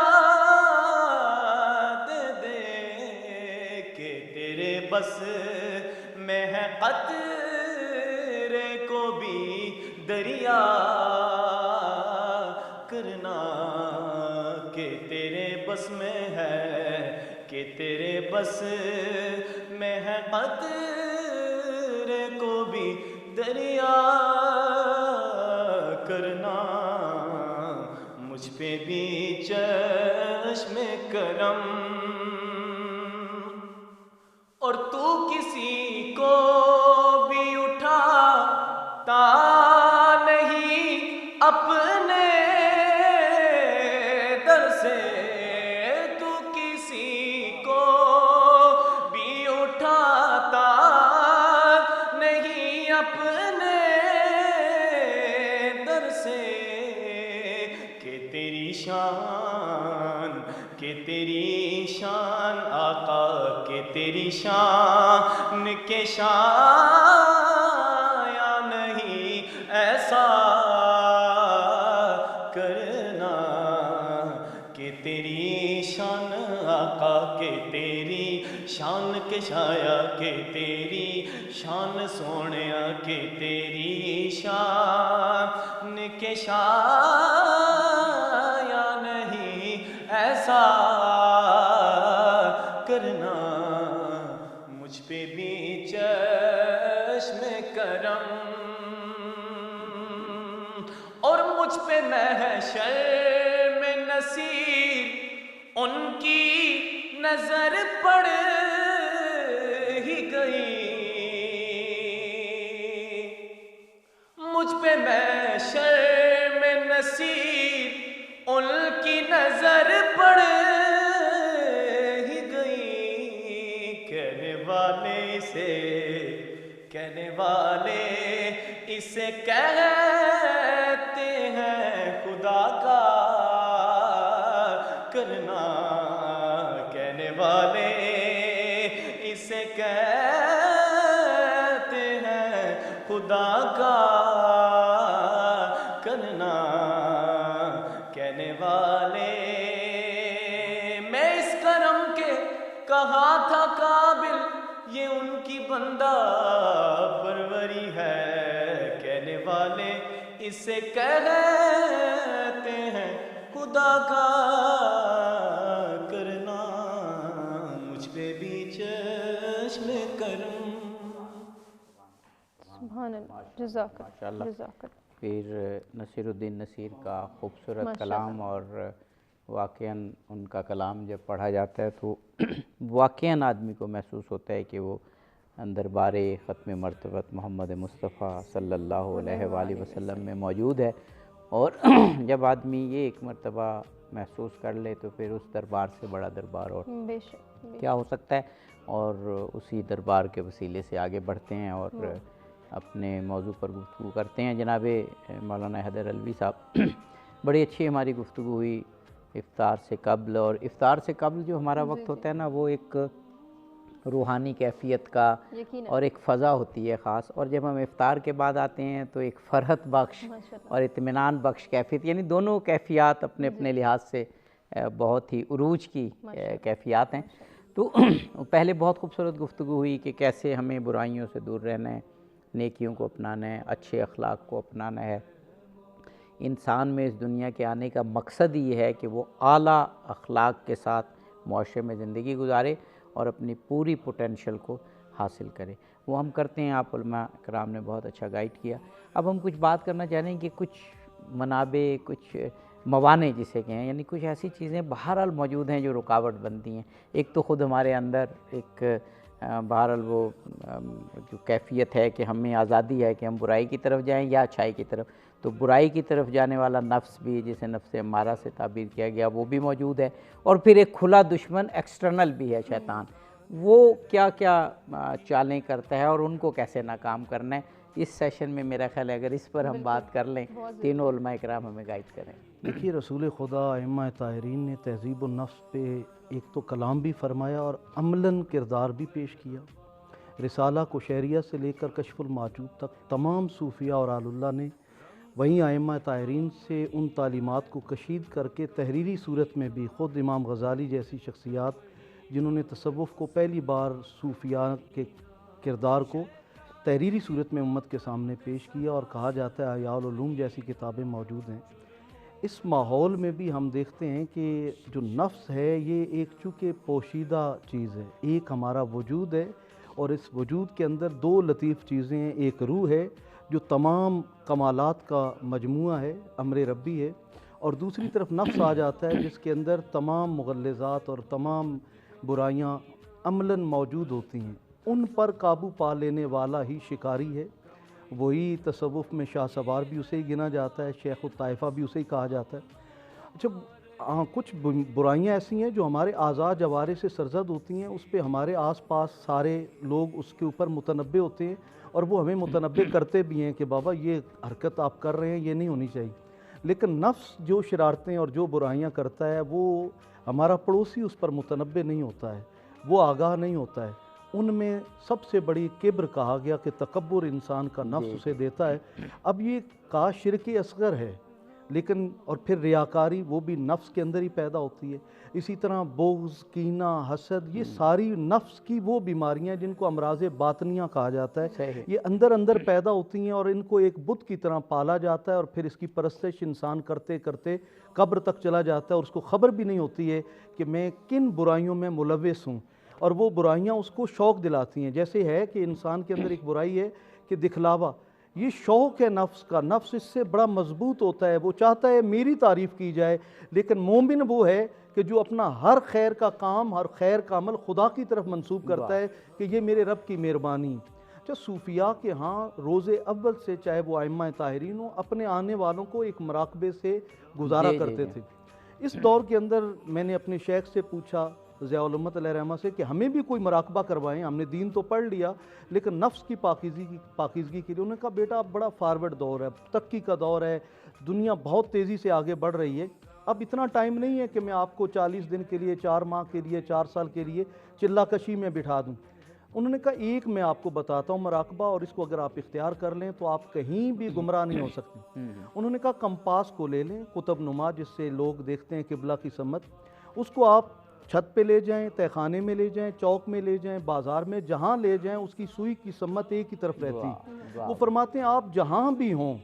دے دے، کہ تیرے بس میں ہے قطرے کو بھی دریا کرنا، کہ تیرے بس میں ہے، کہ تیرے بس میں ہے قطرے کو بھی دریا کرنا، مجھ پہ بھی چشم کرم، اور تو کسی کو بھی اٹھاتا نہیں اپنے در سے، تو کسی کو بھی اٹھاتا نہیں اپنے در سے، کہ تیری شان، کہ تیری شان آقا، کہ تیری شان کے شان یا نہیں ایسا کرنا، کہ تیری شان آقا، کہ تیری شان کے شایا، کہ تیری شان سونیا، کہ تیری شان کے شایا نہیں ایسا کرنا، مجھ پہ بھی چشم کرم، اور مجھ پہ محشر میں نصیر ان کی نظر پڑ ہی گئی، مجھ پہ محشر میں نصیر ان کی نظر پڑ ہی گئی، کہنے والے اسے، کہنے والے اسے کہتے ہیں خدا کا کرنا، کہنے والے اسے کہتے ہیں خدا کا کرنا، کہنے والے میں اس کرم کے کہاں تھا قابل، یہ ان کی بندہ پروری ہے، کہنے والے اسے کہتے ہیں خدا کا کرنا، مجھ پہ بھی چشم کرم۔ سبحان اللہ، جزاک اللہ، جزاک اللہ۔ پھر نصیر الدین نصیر کا خوبصورت کلام، اور واقعاً ان کا کلام جب پڑھا جاتا ہے تو واقعاً آدمی کو محسوس ہوتا ہے کہ وہ دربار ختم مرتبت محمد مصطفیٰ صلی اللہ علیہ وآلہ وسلم میں موجود ہے، اور جب آدمی یہ ایک مرتبہ محسوس کر لے تو پھر اس دربار سے بڑا دربار اور کیا ہو سکتا ہے، اور اسی دربار کے وسیلے سے آگے بڑھتے ہیں اور اپنے موضوع پر گفتگو کرتے ہیں۔ جناب مولانا حیدر علوی صاحب، بڑی اچھی ہماری گفتگو ہوئی افطار سے قبل، اور افطار سے قبل جو ہمارا وقت ہوتا ہے نا، وہ ایک روحانی کیفیت کا اور ایک فضا ہوتی ہے خاص، اور جب ہم افطار کے بعد آتے ہیں تو ایک فرحت بخش اور اطمینان بخش کیفیت، یعنی دونوں کیفیات اپنے اپنے لحاظ سے بہت ہی عروج کی کیفیات ہیں۔ تو پہلے بہت خوبصورت گفتگو ہوئی کہ کیسے ہمیں برائیوں سے دور رہنا ہے، نیکیوں کو اپنانا ہے، اچھے اخلاق کو اپنانا ہے، انسان میں اس دنیا کے آنے کا مقصد یہ ہے کہ وہ اعلیٰ اخلاق کے ساتھ معاشرے میں زندگی گزارے اور اپنی پوری پوٹینشل کو حاصل کرے. وہ ہم کرتے ہیں. آپ علماء کرام نے بہت اچھا گائیڈ کیا. اب ہم کچھ بات کرنا چاہ رہے ہیں کہ کچھ منابع، کچھ موانع جسے کہیں، یعنی کچھ ایسی چیزیں بہرحال موجود ہیں جو رکاوٹ بنتی ہیں. ایک تو خود ہمارے اندر ایک بہرحال وہ جو کیفیت ہے کہ ہمیں آزادی ہے کہ ہم برائی کی طرف جائیں یا اچھائی کی طرف. تو برائی کی طرف جانے والا نفس بھی، جسے نفس امارہ سے تعبیر کیا گیا، وہ بھی موجود ہے. اور پھر ایک کھلا دشمن ایکسٹرنل بھی ہے، شیطان. وہ کیا کیا چالیں کرتا ہے اور ان کو کیسے ناکام کرنا ہے. اس سیشن میں میرا خیال ہے اگر اس پر ہم بات کر لیں، تینوں علماء کرام ہمیں گائیڈ کریں. دیکھیے رسول خدا ائمہ طاہرین نے تہذیب النفس پہ ایک تو کلام بھی فرمایا اور عملاً کردار بھی پیش کیا. رسالہ قشیریہ سے لے کر کشف المحجوب تک تمام صوفیاء اور آل اللہ نے وہیں ائمہ طاہرین سے ان تعلیمات کو کشید کر کے تحریری صورت میں بھی خود امام غزالی جیسی شخصیات جنہوں نے تصوف کو پہلی بار صوفیاء کے کردار کو تحریری صورت میں امت کے سامنے پیش کیا، اور کہا جاتا ہے احیاء العلوم جیسی کتابیں موجود ہیں. اس ماحول میں بھی ہم دیکھتے ہیں کہ جو نفس ہے یہ ایک چونکہ پوشیدہ چیز ہے، ایک ہمارا وجود ہے اور اس وجود کے اندر دو لطیف چیزیں ہیں. ایک روح ہے جو تمام کمالات کا مجموعہ ہے، امر ربی ہے، اور دوسری طرف نفس آ جاتا ہے جس کے اندر تمام مغلظات اور تمام برائیاں عملاً موجود ہوتی ہیں. ان پر قابو پا لینے والا ہی شکاری ہے. وہی تصوف میں شاہ سوار بھی اسے ہی گنا جاتا ہے، شیخ الطائفہ بھی اسے ہی کہا جاتا ہے. اچھا کچھ برائیاں ایسی ہیں جو ہمارے اعضاء جوارے سے سرزد ہوتی ہیں، اس پہ ہمارے آس پاس سارے لوگ اس کے اوپر متنبع ہوتے ہیں اور وہ ہمیں متنبع کرتے بھی ہیں کہ بابا یہ حرکت آپ کر رہے ہیں، یہ نہیں ہونی چاہیے. لیکن نفس جو شرارتیں اور جو برائیاں کرتا ہے وہ ہمارا پڑوسی اس پر متنبع نہیں ہوتا ہے، وہ آگاہ نہیں ہوتا ہے. ان میں سب سے بڑی کبر کہا گیا کہ تکبر انسان کا نفس اسے دیتا ہے. اب یہ کا شرک اصغر ہے، لیکن اور پھر ریاکاری وہ بھی نفس کے اندر ہی پیدا ہوتی ہے. اسی طرح بغض، کینہ، حسد، یہ ساری نفس کی وہ بیماریاں جن کو امراض باطنیہ کہا جاتا ہے، یہ اندر اندر پیدا ہوتی ہیں اور ان کو ایک بت کی طرح پالا جاتا ہے اور پھر اس کی پرستش انسان کرتے کرتے قبر تک چلا جاتا ہے اور اس کو خبر بھی نہیں ہوتی ہے کہ میں کن برائیوں میں ملوث ہوں. اور وہ برائیاں اس کو شوق دلاتی ہیں. جیسے ہے کہ انسان کے اندر ایک برائی ہے کہ دکھلاوا، یہ شوق ہے نفس کا. نفس اس سے بڑا مضبوط ہوتا ہے، وہ چاہتا ہے میری تعریف کی جائے. لیکن مومن وہ ہے کہ جو اپنا ہر خیر کا کام، ہر خیر کا عمل خدا کی طرف منسوب کرتا ہے کہ یہ میرے رب کی مہربانی. اچھا صوفیاء کے ہاں روز اول سے چاہے وہ ائمہ طاہرین ہوں، اپنے آنے والوں کو ایک مراقبے سے گزارا کرتے تھے. اس دور کے اندر میں نے اپنے شیخ سے پوچھا ضیاء الامت علیہ رحمہ سے کہ ہمیں بھی کوئی مراقبہ کروائیں، ہم نے دین تو پڑھ لیا لیکن نفس کی پاکیزگی کے لیے. انہوں نے کہا بیٹا اب بڑا فارورڈ دور ہے، ترقی کا دور ہے، دنیا بہت تیزی سے آگے بڑھ رہی ہے. اب اتنا ٹائم نہیں ہے کہ میں آپ کو 40 دن کے لیے، 4 ماہ کے لیے، 4 سال کے لیے چلہ کشی میں بٹھا دوں. انہوں نے کہا ایک میں آپ کو بتاتا ہوں مراقبہ، اور اس کو اگر آپ اختیار کر لیں تو آپ کہیں بھی گمراہ نہیں ہو سکتے. انہوں نے کہا کمپاس کو لے لیں، قطب نما جس سے لوگ دیکھتے ہیں قبلہ کی سمت، اس کو آپ چھت پہ لے جائیں، تہہ خانے میں لے جائیں، چوک میں لے جائیں، بازار میں جہاں لے جائیں، اس کی سوئی کی سمت ایک ہی طرف رہتی. وہ فرماتے ہیں آپ جہاں بھی ہوں،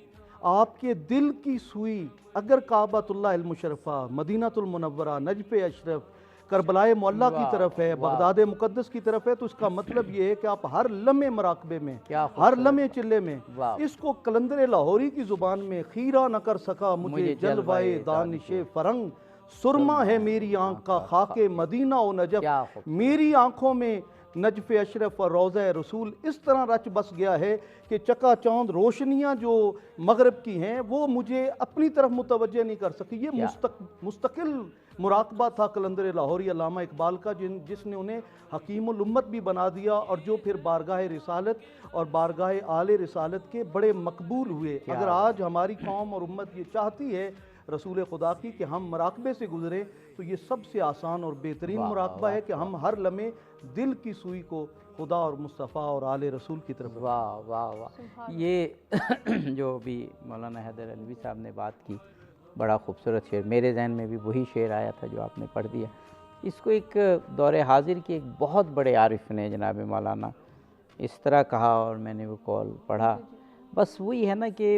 آپ کے دل کی سوئی اگر کعبۃ اللہ المشرفہ، مدینۃ المنورہ، نجف اشرف، کربلائے معلیٰ کی طرف ہے، بغداد مقدس کی طرف ہے، تو اس کا مطلب یہ ہے کہ آپ ہر لمحے مراقبے میں، ہر لمحے چلے میں. اس کو قلندر لاہوری کی زبان میں خیرہ نہ کر سکا مجھے جلوائے دانش فرنگ، سرما ہے میری آنکھ کا خاک مدینہ و نجف. میری آنکھوں میں نجف اشرف اور روضہ رسول اس طرح رچ بس گیا ہے کہ چکا چوند روشنیاں جو مغرب کی ہیں وہ مجھے اپنی طرف متوجہ نہیں کر سکی. یہ مستقل مراقبہ تھا قلندر لاہوری علامہ اقبال کا، جس نے انہیں حکیم الامت بھی بنا دیا اور جو پھر بارگاہ رسالت اور بارگاہ آل رسالت کے بڑے مقبول ہوئے. اگر آج ہماری قوم اور امت یہ چاہتی ہے رسول خدا کی کہ ہم مراقبے سے گزریں تو یہ سب سے آسان اور بہترین مراقبہ ہے کہ ہم ہر لمحے دل کی سوئی کو خدا اور مصطفیٰ اور آل رسول کی طرف. واہ واہ واہ. یہ جو بھی مولانا حیدر علوی صاحب نے بات کی، بڑا خوبصورت شعر، میرے ذہن میں بھی وہی شعر آیا تھا جو آپ نے پڑھ دیا. اس کو ایک دور حاضر کے ایک بہت بڑے عارف نے جناب مولانا اس طرح کہا اور میں نے وہ قول پڑھا. بس وہی ہے نا کہ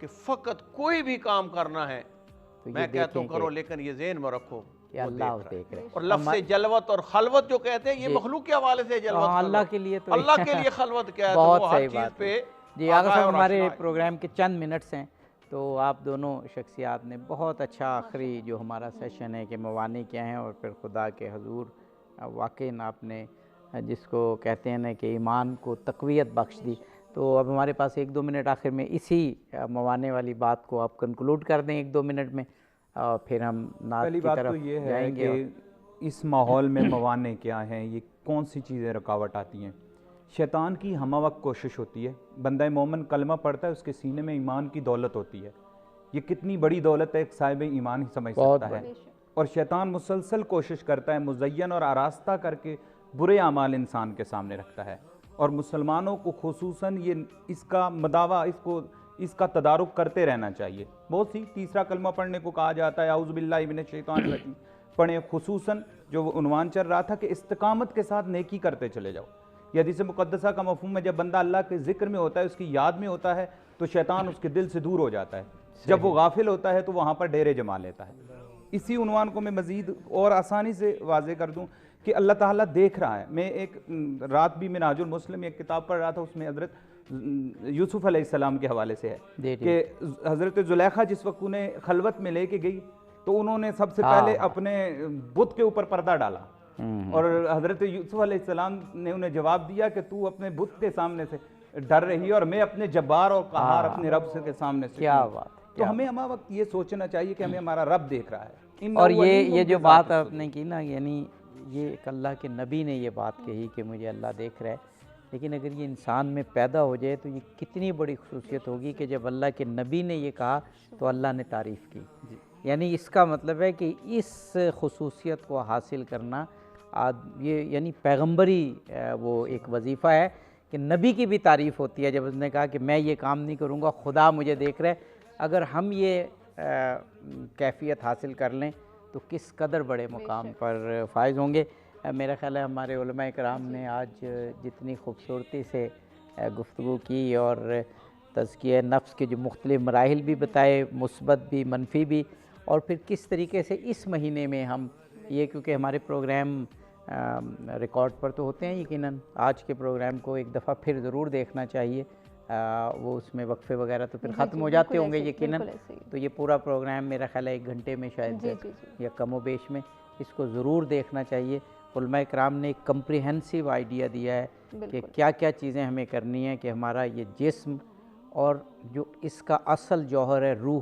کہ فقط کوئی بھی کام کرنا ہے میں کہتا ہوں کرو، لیکن یہ ذہن میں رکھو کہ اللہ دیکھ رہے. اور لفظ جلوت اور خلوت جو کہتے ہیں یہ مخلوق کے حوالے سے جلوت، اللہ کے لیے تو اللہ کے لیے خلوت کیا ہے، بہت وہ ہر صحیح چیز بات پہ. جی آغا صاحب ہمارے پروگرام کے چند منٹس ہیں، تو آپ دونوں شخصیات نے بہت اچھا آخری جو ہمارا سیشن ہے کہ موانع کیا ہیں، اور پھر خدا کے حضور واقعی آپ نے جس کو کہتے ہیں نا کہ ایمان کو تقویت بخش دی. تو اب ہمارے پاس 1-2 منٹ آخر میں اسی موانع والی بات کو آپ کنکلوڈ کر دیں 1-2 منٹ میں، اور پھر ہم نعت کی طرف جائیں گے. کہ اس ماحول میں موانع کیا ہیں، یہ کون سی چیزیں رکاوٹ آتی ہیں. شیطان کی ہمہ وقت کوشش ہوتی ہے، بندہ مومن کلمہ پڑھتا ہے اس کے سینے میں ایمان کی دولت ہوتی ہے، یہ کتنی بڑی دولت ہے ایک صاحب ایمان ہی سمجھ سکتا ہے. اور شیطان مسلسل کوشش کرتا ہے مزین اور آراستہ کر کے برے اعمال انسان کے سامنے رکھتا ہے، اور مسلمانوں کو خصوصاً یہ اس کا مداوع اس کا تدارک کرتے رہنا چاہیے. بہت سی تیسرا کلمہ پڑھنے کو کہا جاتا ہے، اعوذ باللہ من الشیطان الرجیم پڑھیں. خصوصاً جو عنوان چل رہا تھا کہ استقامت کے ساتھ نیکی کرتے چلے جاؤ. یہ حدیث مقدسہ کا مفہوم ہے، جب بندہ اللہ کے ذکر میں ہوتا ہے، اس کی یاد میں ہوتا ہے، تو شیطان اس کے دل سے دور ہو جاتا ہے. جب وہ غافل ہوتا ہے تو وہاں پر ڈیرے جما لیتا ہے. اسی عنوان کو میں مزید اور آسانی سے واضح کر دوں کہ اللہ تعالیٰ دیکھ رہا ہے. میں ایک رات بھی منہاج المسلم ایک کتاب پڑھ رہا تھا، اس میں حضرت یوسف علیہ السلام کے حوالے سے ہے کہ حضرت زلیخا جس وقت انہیں خلوت میں لے کے گئی تو انہوں نے سب سے پہلے اپنے بت کے اوپر پردہ ڈالا، اور حضرت یوسف علیہ السلام نے انہیں جواب دیا کہ تو اپنے بت کے سامنے سے ڈر رہی ہے اور میں اپنے جبار اور قہار اپنے رب کے سامنے سے. کیا بات. تو ہمیں ہمہ وقت یہ سوچنا چاہیے کہ ہمیں ہمارا رب دیکھ رہا ہے. اور یہ جو بات آپ نے کی نا، یعنی یہ ایک اللہ کے نبی نے یہ بات کہی کہ مجھے اللہ دیکھ رہا ہے، لیکن اگر یہ انسان میں پیدا ہو جائے تو یہ کتنی بڑی خصوصیت ہوگی کہ جب اللہ کے نبی نے یہ کہا تو اللہ نے تعریف کی. یعنی اس کا مطلب ہے کہ اس خصوصیت کو حاصل کرنا یہ یعنی پیغمبری وہ ایک وظیفہ ہے کہ نبی کی بھی تعریف ہوتی ہے جب اس نے کہا کہ میں یہ کام نہیں کروں گا، خدا مجھے دیکھ رہا ہے. اگر ہم یہ کیفیت حاصل کر لیں تو کس قدر بڑے مقام پر فائز ہوں گے. میرا خیال ہے ہمارے علماء کرام نے آج جتنی خوبصورتی سے گفتگو کی اور تزکیہ نفس کے جو مختلف مراحل بھی بتائے، مثبت بھی منفی بھی، اور پھر کس طریقے سے اس مہینے میں ہم یہ، کیونکہ ہمارے پروگرام ریکارڈ پر تو ہوتے ہیں یقیناً، آج کے پروگرام کو ایک دفعہ پھر ضرور دیکھنا چاہیے. وہ اس میں وقفے وغیرہ تو پھر ختم ہو جاتے ہوں گے یقیناً، تو یہ پورا پروگرام میرا خیال ہے 1 گھنٹے میں شاید یا کم و بیش میں، اس کو ضرور دیکھنا چاہیے. علماء کرام نے ایک کمپریہنسو آئیڈیا دیا ہے کہ کیا کیا چیزیں ہمیں کرنی ہیں کہ ہمارا یہ جسم اور جو اس کا اصل جوہر ہے روح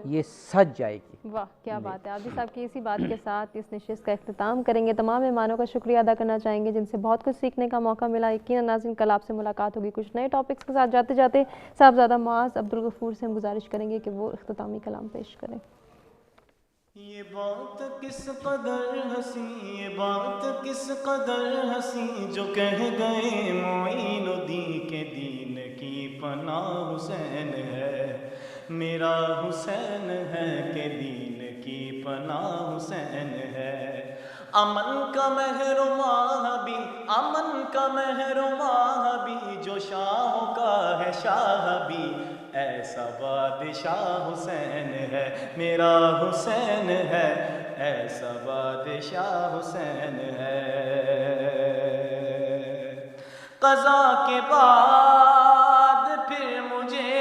یہ سج جائے گی. واہ کیا بات ہے. عابدی صاحب کی اسی بات کے ساتھ اس نشست کا اختتام کریں گے. تمام مہمانوں کا شکریہ ادا کرنا چاہیں گے جن سے بہت کچھ سیکھنے کا موقع ملا. یقیناً ناظرین کل آپ سے ملاقات ہوگی کچھ نئے ٹاپکس کے ساتھ. جاتے جاتے صاحبزادہ معاذ عبدالغفور سے ہم گزارش کریں گے کہ وہ اختتامی کلام پیش کریں. یہ بات کس قدر ہنسی، یہ بات کس قدر ہنسی جو کہہ گئے معین الدین کے دین کی پناہ حسین ہے، میرا حسین ہے کہ دین کی پناہ حسین ہے. امن کا محرمہ بھی، امن کا محرمہ بھی جو شاہوں کا ہے شاہ بھی، ایسا بادشاہ حسین ہے، میرا حسین ہے، ایسا بادشاہ حسین ہے. قضا کے بعد پھر مجھے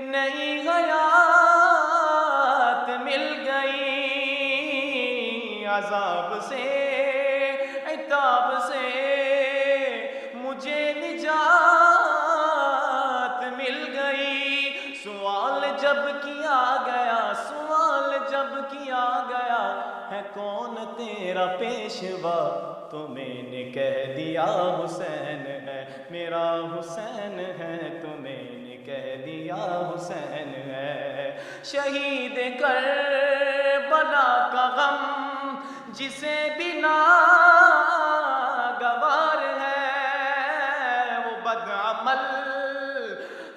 نئی حیات مل گئی، عذاب سے عتاب سے مجھے نجات مل گئی. سوال جب کیا گیا، سوال جب کیا گیا ہے کون تیرا پیشوا، تو میں نے کہہ دیا حسین ہے، میرا حسین ہے، تو میں نے کہہ دیا حسین ہے. شہید کربلا کا غم جسے بھی ناگوار ہے، وہ بد عمل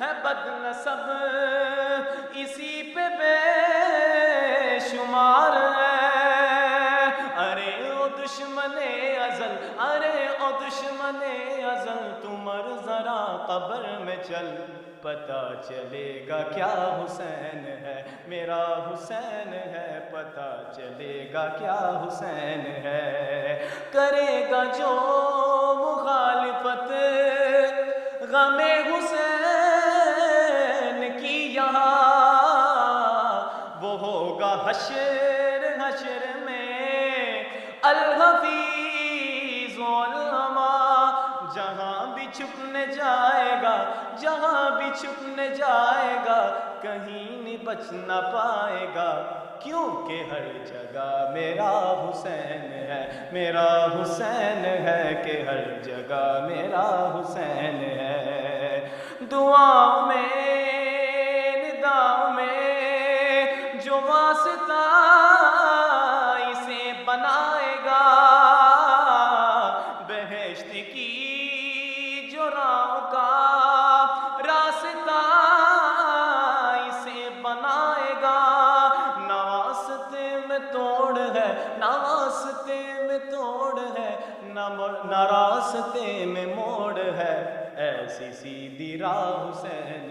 ہے بد نسب اسی پہ بے شمار ہے. ارے او دشمن ازل، ارے او دشمن ازل، تو مر ذرا قبر میں چل، پتہ چلے گا کیا حسین ہے میرا حسین ہے، پتہ چلے گا کیا حسین ہے۔ کرے گا جو مخالفت غم حسین کی یہاں، وہ ہوگا حشر میں الحفیظ والعلماء۔ جہاں بھی چھپنے جائے گا، جہاں بھی چھپنے جائے گا، کہیں نہیں بچ نہ پائے گا، کیونکہ ہر جگہ میرا حسین ہے، میرا حسین ہے کہ ہر جگہ میرا حسین ہے۔ دعاؤں میں نداؤں میں جو واسطہ اسے بنائے گا، بہشت کی جو راہ کا راستہ اسے بنائے گا۔ نہ واسطے میں توڑ ہے، نہ واسطے میں توڑ ہے، نہ راستے میں موڑ ہے، ایسی سیدھی راہ حسین